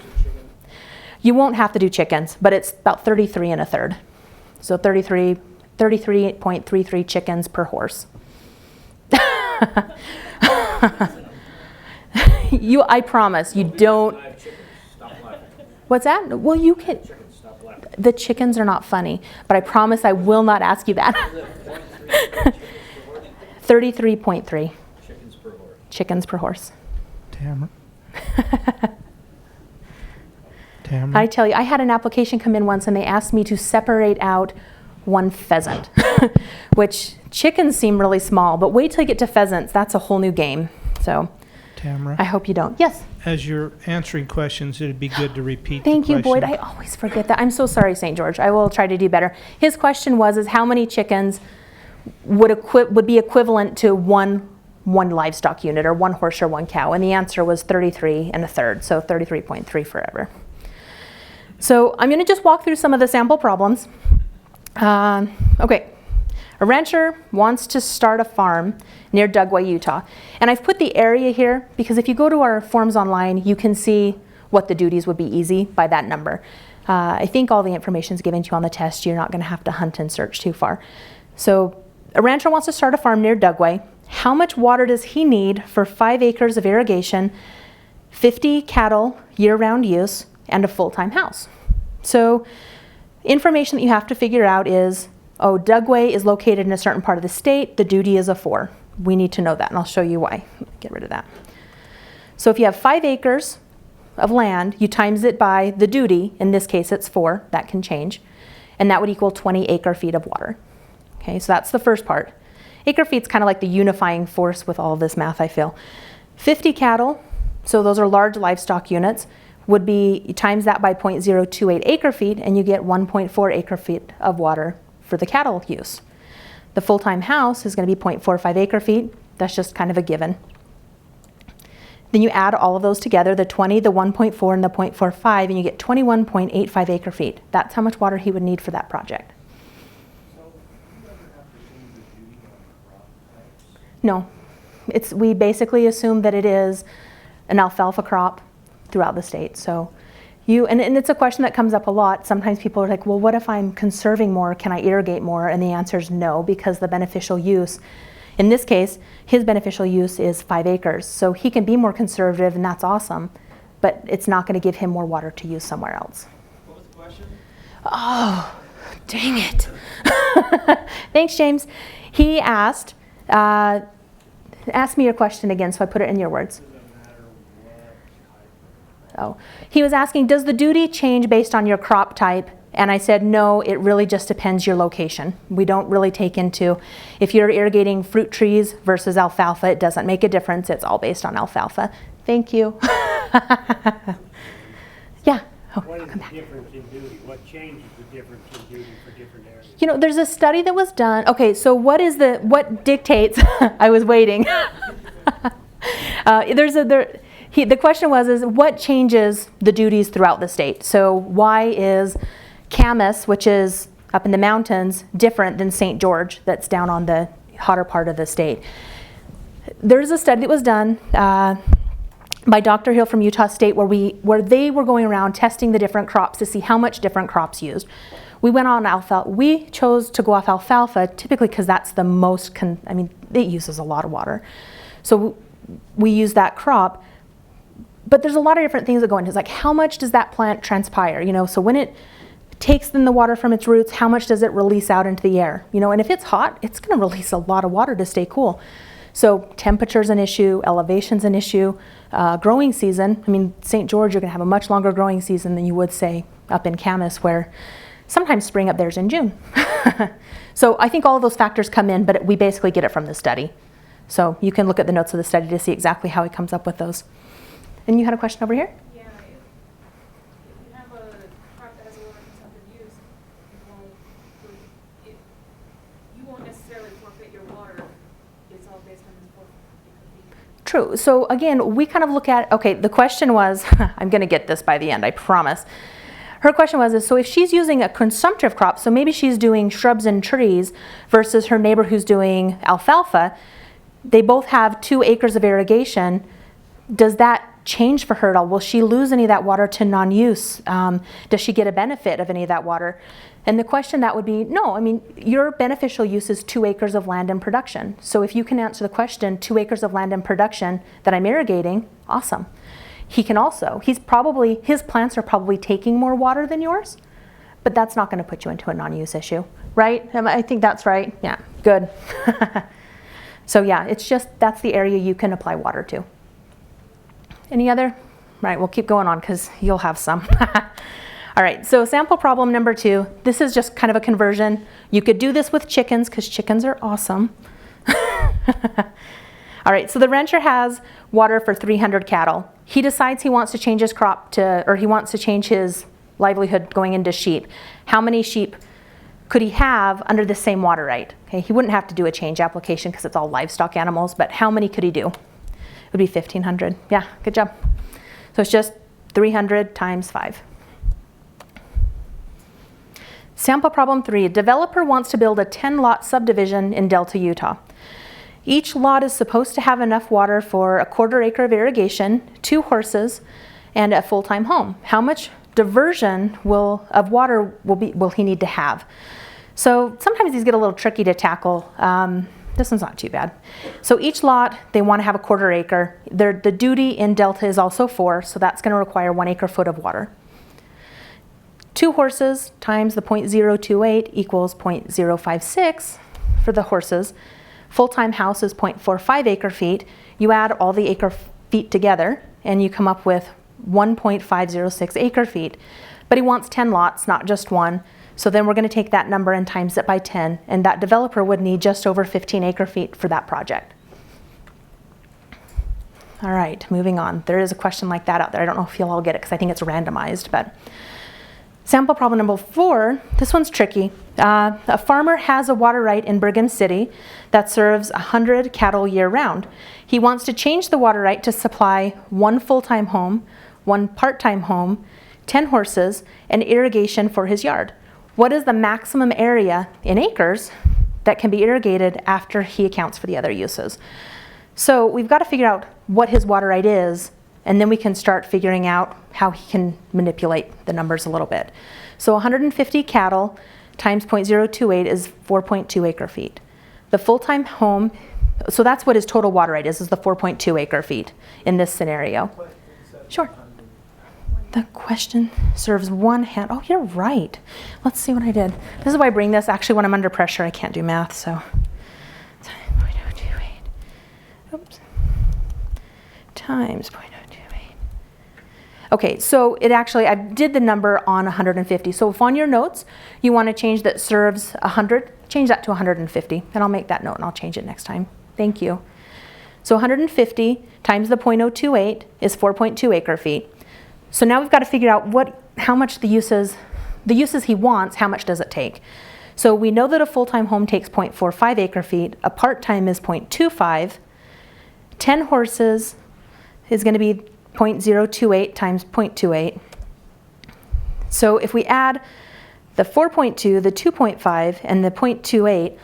You won't have to do chickens, but it's about 33 1/3. So 33.33 chickens per horse. I promise you don't. What's that? Well, you can. The chickens are not funny, but I promise I will not ask you that. 33.3 chickens per horse. Tamara. I tell you, I had an application come in once and they asked me to separate out 1 pheasant, which chickens seem really small, but wait till you get to pheasants. That's a whole new game. So Tamara, I hope you don't. Yes? as you're answering questions, it'd be good to repeat Thank the you, question. Boyd. I always forget that. I'm so sorry, St. George. I will try to do better. His question was how many chickens would be equivalent to one livestock unit, or 1 horse or 1 cow? And the answer was 33 1/3, so 33.3 forever. So I'm going to just walk through some of the sample problems. Okay. A rancher wants to start a farm near Dugway, Utah. And I've put the area here because if you go to our forms online, you can see what the duties would be easy by that number. I think all the information is given to you on the test. You're not going to have to hunt and search too far. So a rancher wants to start a farm near Dugway. How much water does he need for 5 acres of irrigation, 50 cattle year-round use, and a full-time house? So information that you have to figure out is, Dugway is located in a certain part of the state. The duty is a 4. We need to know that, and I'll show you why. Get rid of that. So if you have 5 acres of land, you times it by the duty. In this case, it's 4. That can change. And that would equal 20 acre feet of water. Okay, so that's the first part. Acre feet's kind of like the unifying force with all of this math, I feel. 50 cattle, so those are large livestock units, would be, you times that by 0.028 acre feet, and you get 1.4 acre feet of water for the cattle use. The full-time house is going to be 0.45 acre feet. That's just kind of a given. Then you add all of those together, the 20, the 1.4, and the 0.45, and you get 21.85 acre feet. That's how much water he would need for that project. No. We basically assume that it is an alfalfa crop throughout the state. So and it's a question that comes up a lot. Sometimes people are like, well, what if I'm conserving more? Can I irrigate more? And the answer is no, because the beneficial use, in this case, his beneficial use is 5 acres. So he can be more conservative, and that's awesome, but it's not going to give him more water to use somewhere else. What was the question? Oh, dang it. Thanks, James. He asked me your question again, so I put it in your words. Oh, he was asking, does the duty change based on your crop type? And I said, no, it really just depends your location. We don't really take into, if you're irrigating fruit trees versus alfalfa, it doesn't make a difference. It's all based on alfalfa. Thank you. Yeah. Oh, What is the difference in duty? What changes the difference in duty for different areas? You know, there's a study that was done. Okay, so what dictates, I was waiting. The question is what changes the duties throughout the state? So why is Camas, which is up in the mountains, different than St. George, that's down on the hotter part of the state? There's a study that was done by Dr. Hill from Utah State where they were going around testing the different crops to see how much different crops used. We went on alfalfa. We chose to go off alfalfa typically because that's the most, it uses a lot of water. So we use that crop. But there's a lot of different things that go into it. It's like, how much does that plant transpire? You know, so when it takes in the water from its roots, how much does it release out into the air? You know, and if it's hot, it's going to release a lot of water to stay cool. So temperature's an issue, elevation's an issue, growing season. I mean, St. George, you're going to have a much longer growing season than you would, say, up in Camas, where sometimes spring up there's in June. So I think all of those factors come in, but we basically get it from the study. So you can look at the notes of the study to see exactly how he comes up with those. And you had a question over here? Yeah, if you have a crop that has a lower consumptive use, you won't necessarily forfeit your water. It's all based on the forfeit. True. So again, we kind of look at, okay, the question was, I'm going to get this by the end, I promise. Her question was, so if she's using a consumptive crop, so maybe she's doing shrubs and trees versus her neighbor who's doing alfalfa, they both have 2 acres of irrigation. Does that change for her at all? Will she lose any of that water to non-use? Does she get a benefit of any of that water? And the question that would be, no. I mean, your beneficial use is 2 acres of land in production. So if you can answer the question, 2 acres of land in production that I'm irrigating, awesome. He can also, his plants are probably taking more water than yours, but that's not going to put you into a non-use issue, right? I think that's right. Yeah, good. So yeah, it's just, that's the area you can apply water to. Any other? Right, we'll keep going on because you'll have some. All right, so sample problem number 2. This is just kind of a conversion. You could do this with chickens because chickens are awesome. All right, so the rancher has water for 300 cattle. He decides he wants to change his crop or he wants to change his livelihood going into sheep. How many sheep could he have under the same water right? Okay, he wouldn't have to do a change application because it's all livestock animals, but how many could he do? It would be 1,500. Yeah, good job. So it's just 300 times 5. Sample problem 3. A developer wants to build a 10-lot subdivision in Delta, Utah. Each lot is supposed to have enough water for a 1/4 acre of irrigation, 2 horses, and a full-time home. How much diversion of water will he need to have? So sometimes these get a little tricky to tackle. This one's not too bad. So each lot, they want to have a 1/4 acre. The duty in Delta is also 4, so that's going to require 1 acre foot of water. 2 horses times the 0.028 equals 0.056 for the horses. Full-time house is 0.45 acre feet. You add all the acre feet together, and you come up with 1.506 acre feet. But he wants 10 lots, not just 1. So then we're going to take that number and times it by 10, and that developer would need just over 15 acre feet for that project. All right, moving on. There is a question like that out there. I don't know if you'll all get it because I think it's randomized, but Sample problem number 4, this one's tricky. A farmer has a water right in Brigham City that serves 100 cattle year-round. He wants to change the water right to supply 1 full-time home, 1 part-time home, 10 horses, and irrigation for his yard. What is the maximum area in acres that can be irrigated after he accounts for the other uses? So we've got to figure out what his water right is, and then we can start figuring out how he can manipulate the numbers a little bit. So 150 cattle times 0.028 is 4.2 acre feet. The full-time home, so that's what his total water right is the 4.2 acre feet in this scenario. Sure. The question serves 1 hand. Oh, you're right. Let's see what I did. This is why I bring this. Actually, when I'm under pressure, I can't do math, so. 0.028. Oops. Times 0.028. Okay, so it actually, I did the number on 150. So if on your notes, you want to change that serves 100, change that to 150. And I'll make that note and I'll change it next time. Thank you. So 150 times the 0.028 is 4.2 acre feet. So now we've got to figure out how much the uses he wants, how much does it take? So we know that a full-time home takes 0.45 acre feet, a part-time is 0.25, 10 horses is going to be 0.028 times 0.28. So if we add the 4.2, the 2.5, and the 0.28,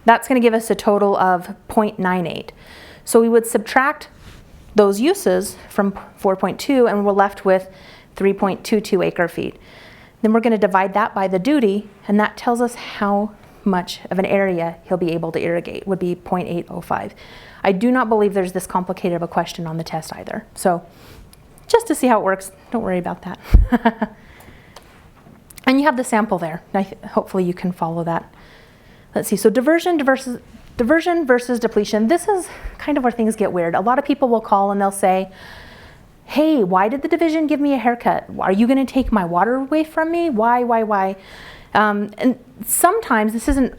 that's going to give us a total of 0.98. So we would subtract those uses from 4.2 and we're left with 3.22 acre feet. Then we're going to divide that by the duty, and that tells us how much of an area he'll be able to irrigate, would be 0.805. I do not believe there's this complicated of a question on the test either. So just to see how it works, don't worry about that. And you have the sample there. Hopefully you can follow that. Let's see, so diversion versus depletion. This is kind of where things get weird. A lot of people will call and they'll say, hey, why did the division give me a haircut? Are you going to take my water away from me? Why? And sometimes this isn't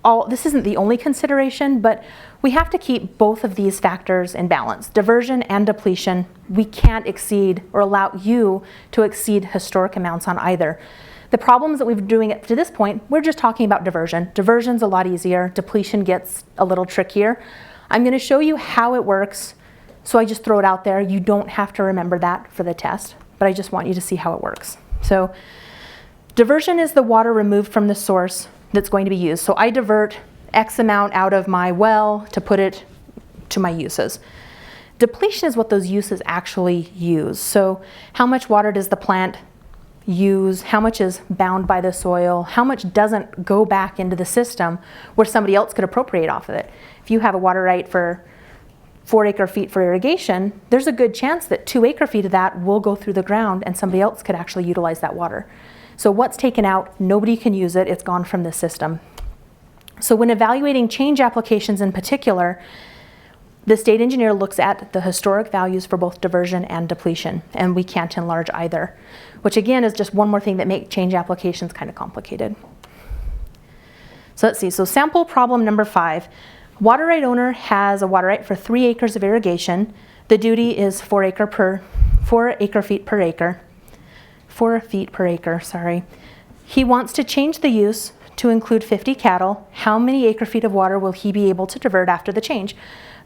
the only consideration, but we have to keep both of these factors in balance. Diversion and depletion, we can't exceed or allow you to exceed historic amounts on either. The problems that we've been doing it to this point, we're just talking about diversion. Diversion's a lot easier. Depletion gets a little trickier. I'm going to show you how it works, so I just throw it out there. You don't have to remember that for the test, but I just want you to see how it works. So diversion is the water removed from the source that's going to be used. So I divert X amount out of my well to put it to my uses. Depletion is what those uses actually use. So how much water does the plant use? How much is bound by the soil? How much doesn't go back into the system where somebody else could appropriate off of it? If you have a water right for 4 acre feet for irrigation, there's a good chance that 2 acre feet of that will go through the ground and somebody else could actually utilize that water. So what's taken out, nobody can use it, it's gone from the system. So when evaluating change applications in particular, the state engineer looks at the historic values for both diversion and depletion, and we can't enlarge either, which again is just one more thing that makes change applications kind of complicated. So let's see, so sample problem number 5. Water right owner has a water right for 3 acres of irrigation. The duty is 4 acre feet per acre. 4 feet per acre, sorry. He wants to change the use to include 50 cattle. How many acre feet of water will he be able to divert after the change?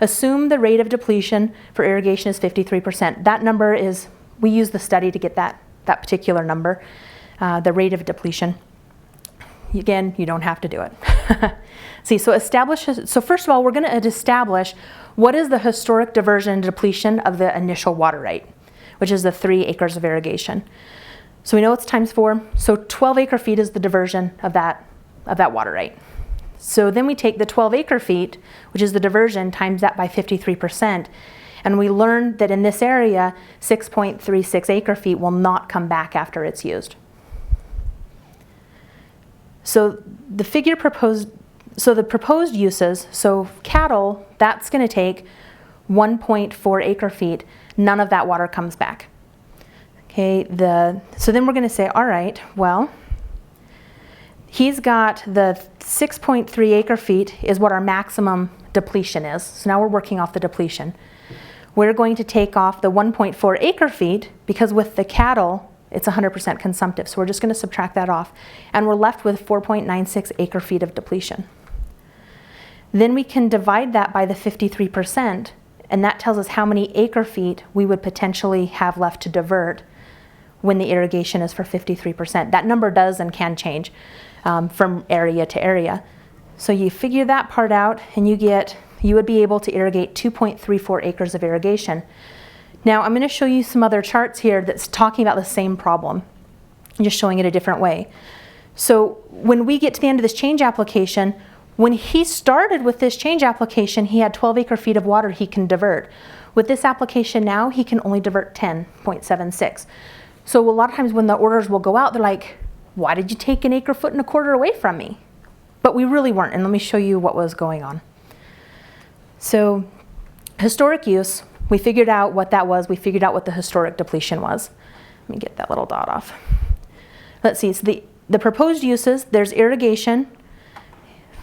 Assume the rate of depletion for irrigation is 53%. That number is, we use the study to get that particular number, the rate of depletion. Again, you don't have to do it. See, so first of all, we're going to establish what is the historic diversion and depletion of the initial water right, which is the 3 acres of irrigation. So we know it's times 4, so 12 acre feet is the diversion of that water right. So then we take the 12 acre feet, which is the diversion, times that by 53%, and we learn that in this area, 6.36 acre feet will not come back after it's used. So the proposed uses, so cattle, that's going to take 1.4 acre feet. None of that water comes back. Okay, so then we're going to say, all right, well, he's got the 6.3 acre feet is what our maximum depletion is. So now we're working off the depletion. We're going to take off the 1.4 acre feet because with the cattle, It's 100% consumptive. So we're just going to subtract that off. And we're left with 4.96 acre feet of depletion. Then we can divide that by the 53%, and that tells us how many acre feet we would potentially have left to divert when the irrigation is for 53%. That number does and can change from area to area. So you figure that part out, and you would be able to irrigate 2.34 acres of irrigation. Now I'm going to show you some other charts here that's talking about the same problem, just showing it a different way. So when we get to the end of this change application, when he started with this change application, he had 12 acre feet of water he can divert. With this application now, he can only divert 10.76. So a lot of times when the orders will go out, they're like, why did you take an acre foot and a quarter away from me? But we really weren't, and let me show you what was going on. So historic use, we figured out what that was. We figured out what the historic depletion was. Let me get that little dot off. Let's see, so the proposed uses, there's irrigation.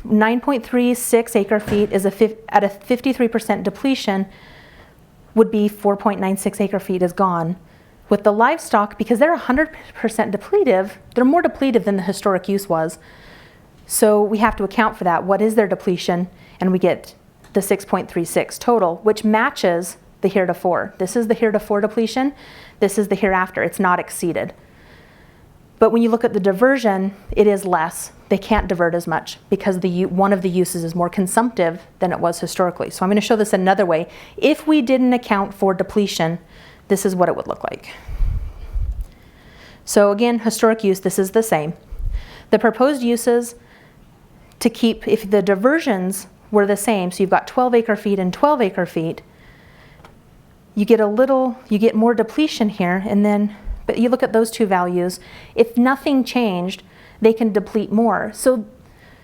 9.36 acre feet is at a 53% depletion would be 4.96 acre feet is gone. With the livestock, because they're 100% depletive, they're more depletive than the historic use was. So we have to account for that. What is their depletion? And we get the 6.36 total, which matches the heretofore. This is the heretofore depletion. This is the hereafter. It's not exceeded. But when you look at the diversion, it is less. They can't divert as much because one of the uses is more consumptive than it was historically. So I'm going to show this another way. If we didn't account for depletion, this is what it would look like. So again, historic use, this is the same. The proposed uses to keep, if the diversions were the same, so you've got 12 acre feet and 12 acre feet, you get more depletion here, and then, but you look at those two values, if nothing changed, they can deplete more. So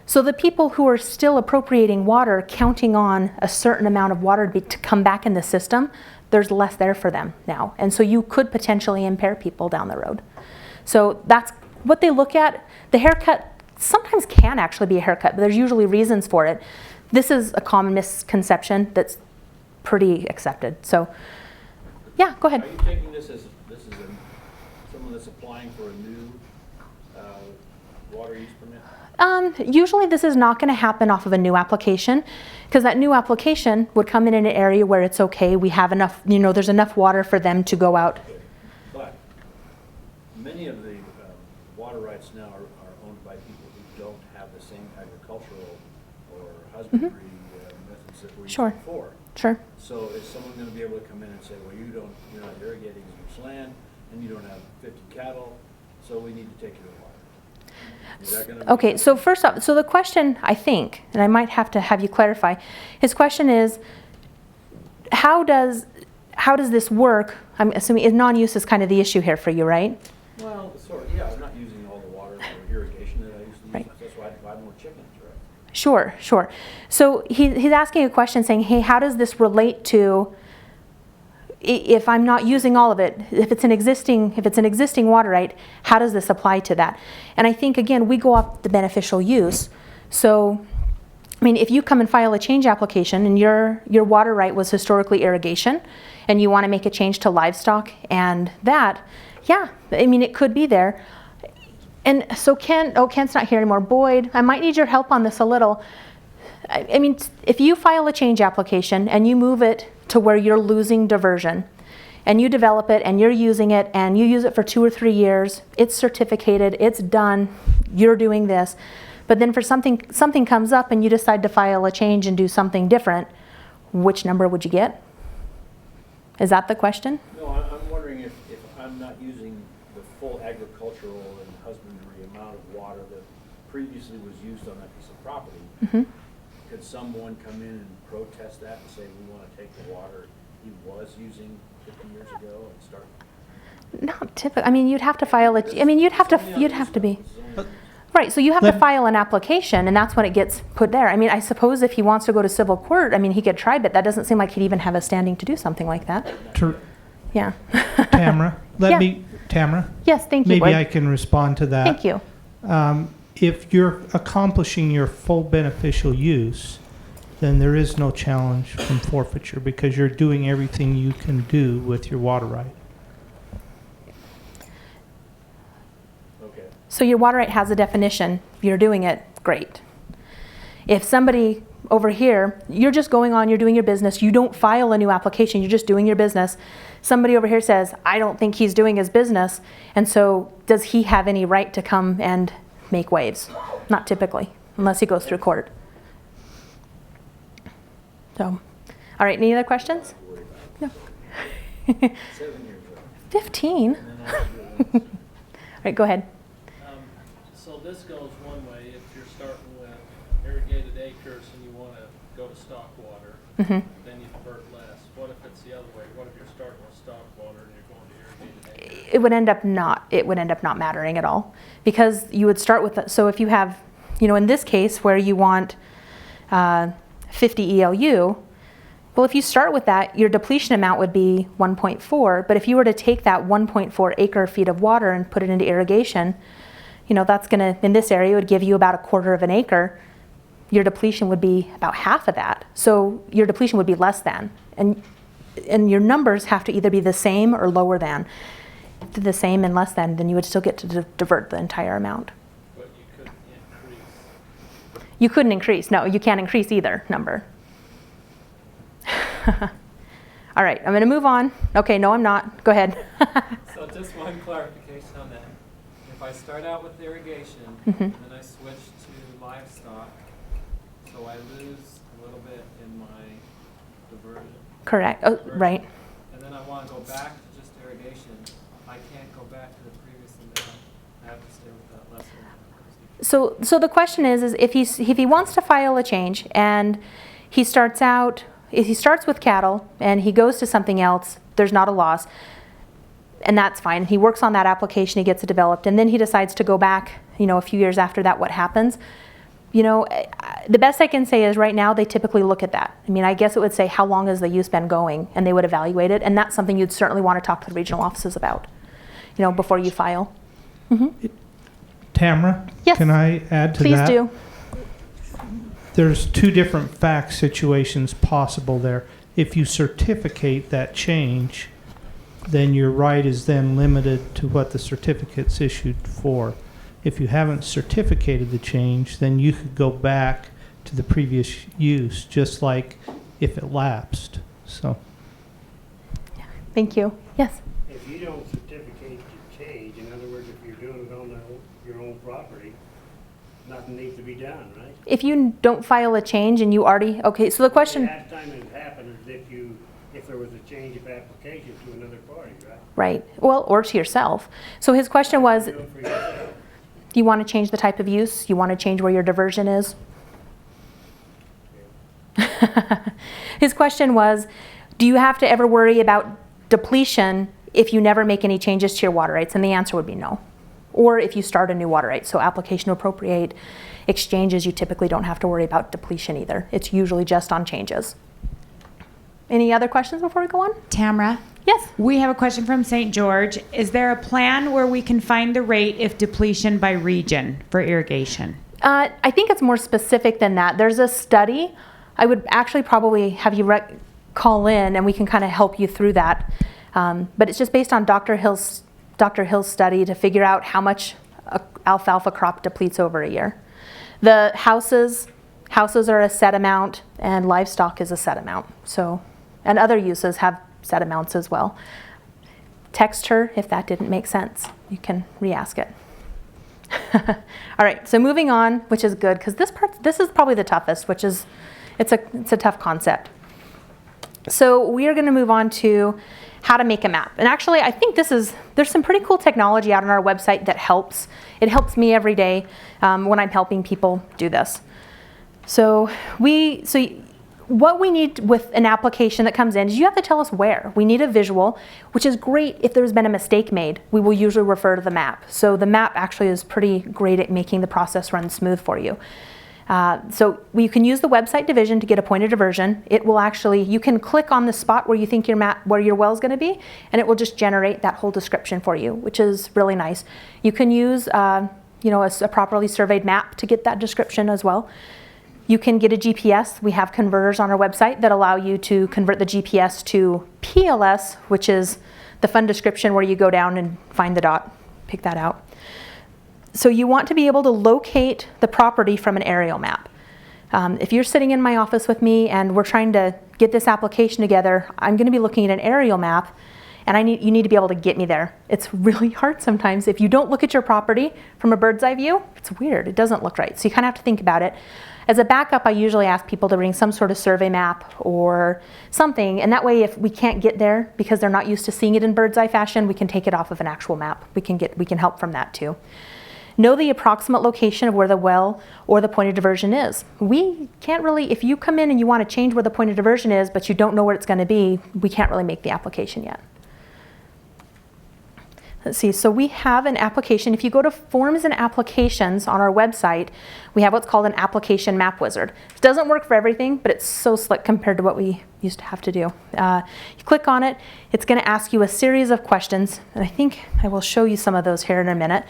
the people who are still appropriating water, counting on a certain amount of water to come back in the system, there's less there for them now. And so you could potentially impair people down the road. So that's what they look at. The haircut sometimes can actually be a haircut, but there's usually reasons for it. This is a common misconception that's pretty accepted. So yeah, go ahead. Are you taking this as someone that's applying for a new water use permit? Usually this is not going to happen off of a new application, because that new application would come in an area where it's okay. We have enough, there's enough water for them to go out. Okay. But many of the water rights now are owned by people who don't have the same agricultural or husbandry methods that were used Sure. before. Sure. So is someone going to be able to come in and say, well, you're not irrigating as much land, and you don't have 50 cattle, so we need to take your water? Is that going to be Okay, so first off, so the question, I think, and I might have to have you clarify, his question is, how does this work? I'm assuming non-use is kind of the issue here for you, right? Well, sort of, yeah. I'm not using all the water for irrigation that I used to use. Right. That's why I buy more chickens, right? Sure, sure. So he's asking a question saying, hey, how does this relate to if I'm not using all of it, if it's an existing water right, how does this apply to that? And I think, again, we go off the beneficial use. So, I mean, if you come and file a change application and your water right was historically irrigation and you want to make a change to livestock and that, yeah, I mean, it could be there. And so Ken's not here anymore. Boyd, I might need your help on this a little. I mean, if you file a change application and you move it to where you're losing diversion and you develop it and you're using it and you use it for 2 or 3 years, it's certificated, it's done, you're doing this. But then for something comes up and you decide to file a change and do something different, which number would you get? Is that the question? No, I'm wondering if I'm not using the full agricultural and husbandry amount of water that previously was used on that piece of property, could someone come in and protest that and say, we want to take the water he was using 50 years ago and start? Not typical. I mean, you'd have to file it. I mean, you'd have to be. Right, so you have to file an application, and that's when it gets put there. I mean, I suppose if he wants to go to civil court, I mean, he could try, but that doesn't seem like he'd even have a standing to do something like that. Yeah. Tamara, Tamara, Yes, thank you, maybe Boyd. I can respond to that. Thank you. If you're accomplishing your full beneficial use, then there is no challenge from forfeiture because you're doing everything you can do with your water right. So your water right has a definition. You're doing it, great. If somebody over here, you're just going on, you're doing your business, you don't file a new application, you're just doing your business. Somebody over here says, I don't think he's doing his business, and so does he have any right to come and make waves? Not typically, unless he goes through court. So, all right, any other questions? No. 7 years old. 15. All right, go ahead. So this goes one way, if you're starting with irrigated acres and you want to go to stock water, then you divert less. What if it's the other way? What if you're starting with stock water and you're going to irrigated acres? It would end up not mattering at all, because you would start with, so if you have, in this case where you want 50 ELU, well, if you start with that, your depletion amount would be 1.4, but if you were to take that 1.4 acre feet of water and put it into irrigation, that's gonna, in this area, it would give you about 1/4 of an acre. Your depletion would be about half of that. So your depletion would be less than. And your numbers have to either be the same or lower than. If they're the same and less than, then you would still get to divert the entire amount. But you couldn't increase. You couldn't increase. No, you can't increase either number. All right, I'm going to move on. Okay, no, I'm not. Go ahead. So just one clarification on that. If I start out with irrigation Mhm. and then I switch to livestock, so I lose a little bit in my diversion. Correct. Oh, right. And then I want to go back to just irrigation. I can't go back to the previous amount. I have to stay with that lesser amount. So the question is if he wants to file a change and he starts with cattle and he goes to something else, there's not a loss, and that's fine. He works on that application, he gets it developed, and then he decides to go back, a few years after that, what happens? The best I can say is right now they typically look at that. I mean, I guess it would say how long has the use been going, and they would evaluate it, and that's something you'd certainly want to talk to the regional offices about, before you file. Tamara? Yes. Can I add to Please that? do. There's two different fact situations possible there. If you certificate that change, then your right is then limited to what the certificate's issued for. If you haven't certificated the change, then you could go back to the previous use, just like if it lapsed. So, Thank you. Yes. If you don't certificate your change, in other words, if you're doing it on your own property, nothing needs to be done, right? If you don't file a change and you already, okay, so the question, The last time it happened is if there was a change of application to another party, right? right, well, or to yourself. So his question was, Do it for yourself. do you want to change the type of use? You want to change where your diversion is? His question was, do you have to ever worry about depletion if you never make any changes to your water rights? And the answer would be no. Or if you start a new water right. So application to appropriate exchanges, you typically don't have to worry about depletion either. It's usually just on changes. Any other questions before we go on? Tamara, Yes. we have a question from St. George. Is there a plan where we can find the rate if depletion by region for irrigation? I think it's more specific than that. There's a study. I would actually probably have you call in and we can kind of help you through that. But it's just based on Dr. Hill's study to figure out how much alfalfa crop depletes over a year. The houses are a set amount and livestock is a set amount. So, and other uses have set amounts as well. Text her if that didn't make sense. You can re-ask it. All right, so moving on, which is good because this is probably the toughest, which is it's a tough concept. So we are going to move on to how to make a map. And actually, I think there's some pretty cool technology out on our website that helps. It helps me every day when I'm helping people do this. So what we need with an application that comes in is you have to tell us where. We need a visual, which is great if there's been a mistake made. We will usually refer to the map. So the map actually is pretty great at making the process run smooth for you. So you can use the website Division to get a point of diversion. It will actually, you can click on the spot where you think where your well is going to be, and it will just generate that whole description for you, which is really nice. You can use a properly surveyed map to get that description as well. You can get a GPS. We have converters on our website that allow you to convert the GPS to PLS, which is the fun description where you go down and find the dot, pick that out. So you want to be able to locate the property from an aerial map. If you're sitting in my office with me and we're trying to get this application together, I'm going to be looking at an aerial map, and you need to be able to get me there. It's really hard sometimes. If you don't look at your property from a bird's eye view, it's weird. It doesn't look right. So you kind of have to think about it. As a backup, I usually ask people to bring some sort of survey map or something, and that way if we can't get there because they're not used to seeing it in bird's eye fashion, we can take it off of an actual map. We can help from that too. Know the approximate location of where the well or the point of diversion is. We can't really, if you come in and you want to change where the point of diversion is, but you don't know where it's going to be, we can't really make the application yet. Let's see, so we have an application. If you go to Forms and Applications on our website, we have what's called an application map wizard. It doesn't work for everything, but it's so slick compared to what we used to have to do. You click on it, it's going to ask you a series of questions, and I think I will show you some of those here in a minute.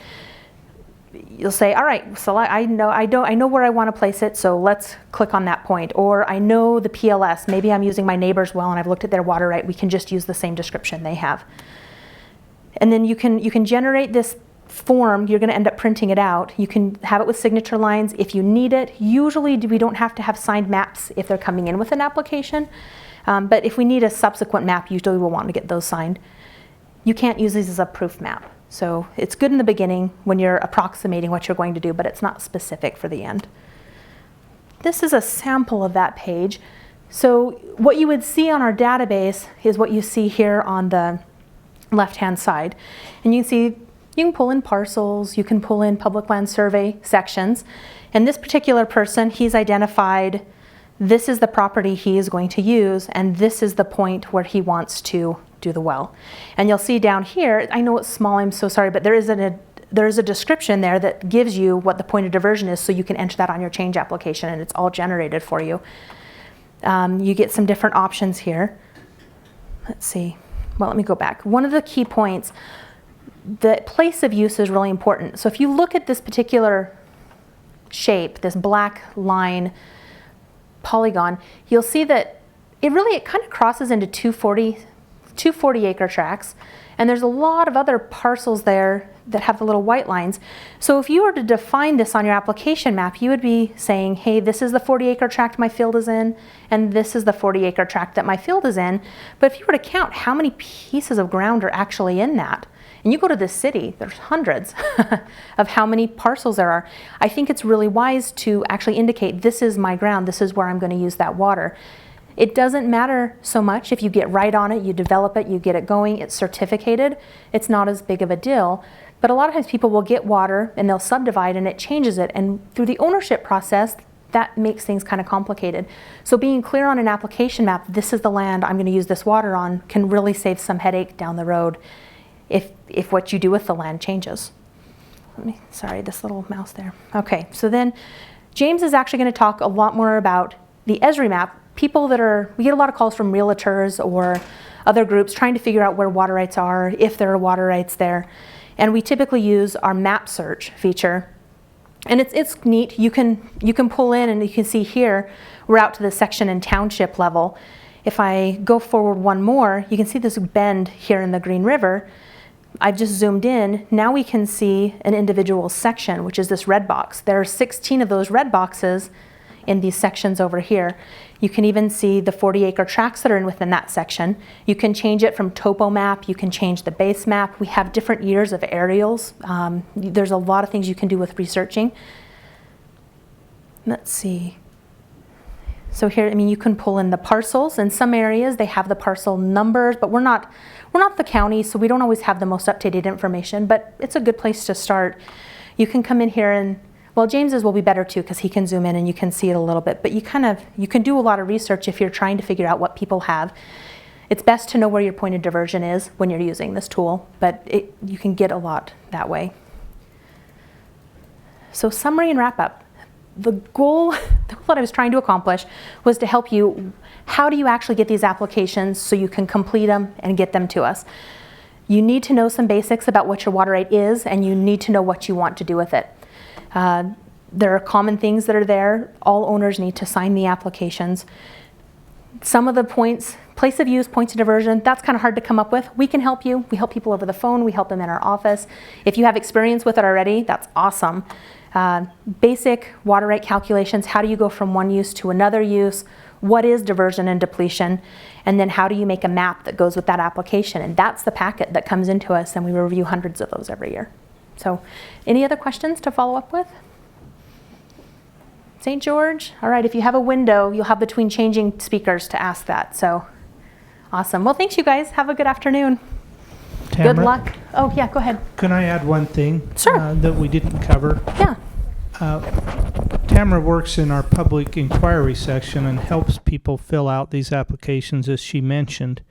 You'll say, all right, so I know where I want to place it, so let's click on that point. Or I know the PLS. Maybe I'm using my neighbor's well and I've looked at their water right. We can just use the same description they have. And then you can generate this form. You're going to end up printing it out. You can have it with signature lines if you need it. Usually we don't have to have signed maps if they're coming in with an application. But if we need a subsequent map, usually we'll want to get those signed. You can't use these as a proof map. So it's good in the beginning when you're approximating what you're going to do, but it's not specific for the end. This is a sample of that page. So what you would see on our database is what you see here on the left-hand side. And you can see you can pull in parcels, you can pull in public land survey sections. And this particular person, he's identified this is the property he is going to use, and this is the point where he wants to do the well. And you'll see down here, I know it's small, I'm so sorry, but there is a description there that gives you what the point of diversion is, so you can enter that on your change application and it's all generated for you. You get some different options here. Let's see. Well, let me go back. One of the key points, the place of use is really important. So if you look at this particular shape, this black line polygon, you'll see that it kind of crosses into 240 acre tracts, and there's a lot of other parcels there that have the little white lines. So if you were to define this on your application map, you would be saying, hey, this is the 40 acre tract my field is in, and this is the 40 acre tract that my field is in. But if you were to count how many pieces of ground are actually in that, and you go to the city, there's hundreds of how many parcels there are. I think it's really wise to actually indicate this is my ground, this is where I'm going to use that water. It doesn't matter so much if you get right on it, you develop it, you get it going, it's certificated, it's not as big of a deal. But a lot of times people will get water and they'll subdivide and it changes it. And through the ownership process, that makes things kind of complicated. So being clear on an application map, this is the land I'm going to use this water on, can really save some headache down the road if what you do with the land changes. Sorry, this little mouse there. Okay, so then James is actually going to talk a lot more about the ESRI map. We get a lot of calls from realtors or other groups trying to figure out where water rights are, if there are water rights there. And we typically use our map search feature. And it's neat. You can pull in and you can see here, we're out to the section and township level. If I go forward one more, you can see this bend here in the Green River. I've just zoomed in. Now we can see an individual section, which is this red box. There are 16 of those red boxes in these sections over here. You can even see the 40 acre tracts that are within that section. You can change it from topo map, you can change the base map. We have different years of aerials. There's a lot of things you can do with researching. Let's see. So here, you can pull in the parcels. In some areas they have the parcel numbers, but we're not the county, so we don't always have the most up-to-date information, but it's a good place to start. You can come in here and, well, James's will be better too because he can zoom in and you can see it a little bit, but you can do a lot of research if you're trying to figure out what people have. It's best to know where your point of diversion is when you're using this tool, but you can get a lot that way. So summary and wrap up. The goal that I was trying to accomplish was to help you, how do you actually get these applications so you can complete them and get them to us? You need to know some basics about what your water right is, and you need to know what you want to do with it. There are common things that are there. All owners need to sign the applications. Some of the points place of use, points of diversion, that's kind of hard to come up with. We can help you. We help people over the phone. We help them in our office. If you have experience with it already, that's awesome. Basic water right calculations. How do you go from one use to another use? What is diversion and depletion? And then how do you make a map that goes with that application? And that's the packet that comes into us, and we review hundreds of those every year. So any other questions to follow up with? St. George? All right, if you have a window, you'll have between changing speakers to ask that. So awesome. Well, thanks, you guys. Have a good afternoon. Tamara, Good luck. Oh, yeah, go ahead. Can I add one thing? Sure. That we didn't cover? Yeah. Tamara works in our public inquiry section and helps people fill out these applications, as she mentioned.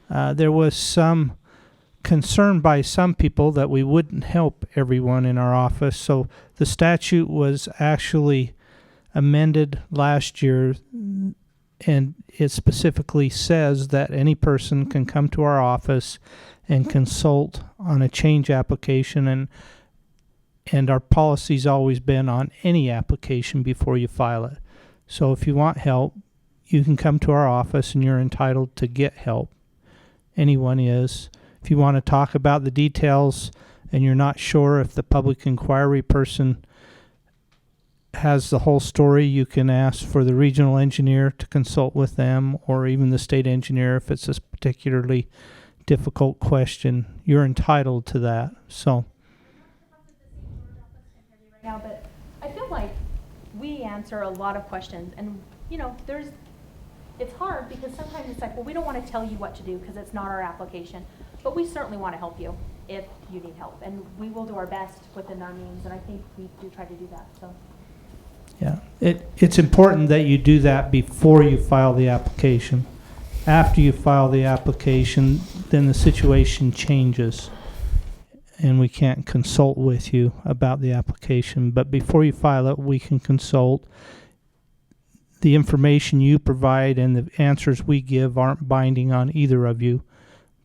There was some concern by some people that we wouldn't help everyone in our office, so the statute was actually amended last year, and it specifically says that any person can come to our office and consult on a change application, and our policy's always been on any application before you file it. So if you want help, you can come to our office and you're entitled to get help. Anyone is. If you want to talk about the details and you're not sure if the public inquiry person has the whole story, you can ask for the regional engineer to consult with them, or even the state engineer if it's a particularly difficult question. You're entitled to that. So Now, but I feel like we answer a lot of questions, and it's hard because sometimes it's like, well, we don't want to tell you what to do because it's not our application, but we certainly want to help you if you need help, and we will do our best within our means, and I think we do try to do that. So yeah, it's important that you do that before you file the application. After you file the application, then the situation changes, and we can't consult with you about the application. But before you file it, we can consult. The information you provide and the answers we give aren't binding on either of you,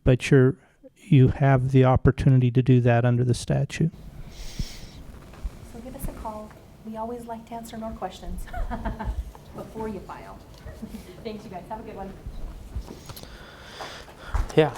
but you have the opportunity to do that under the statute. So give us a call. We always like to answer more questions before you file. Thanks, you guys. Have a good one. Yeah.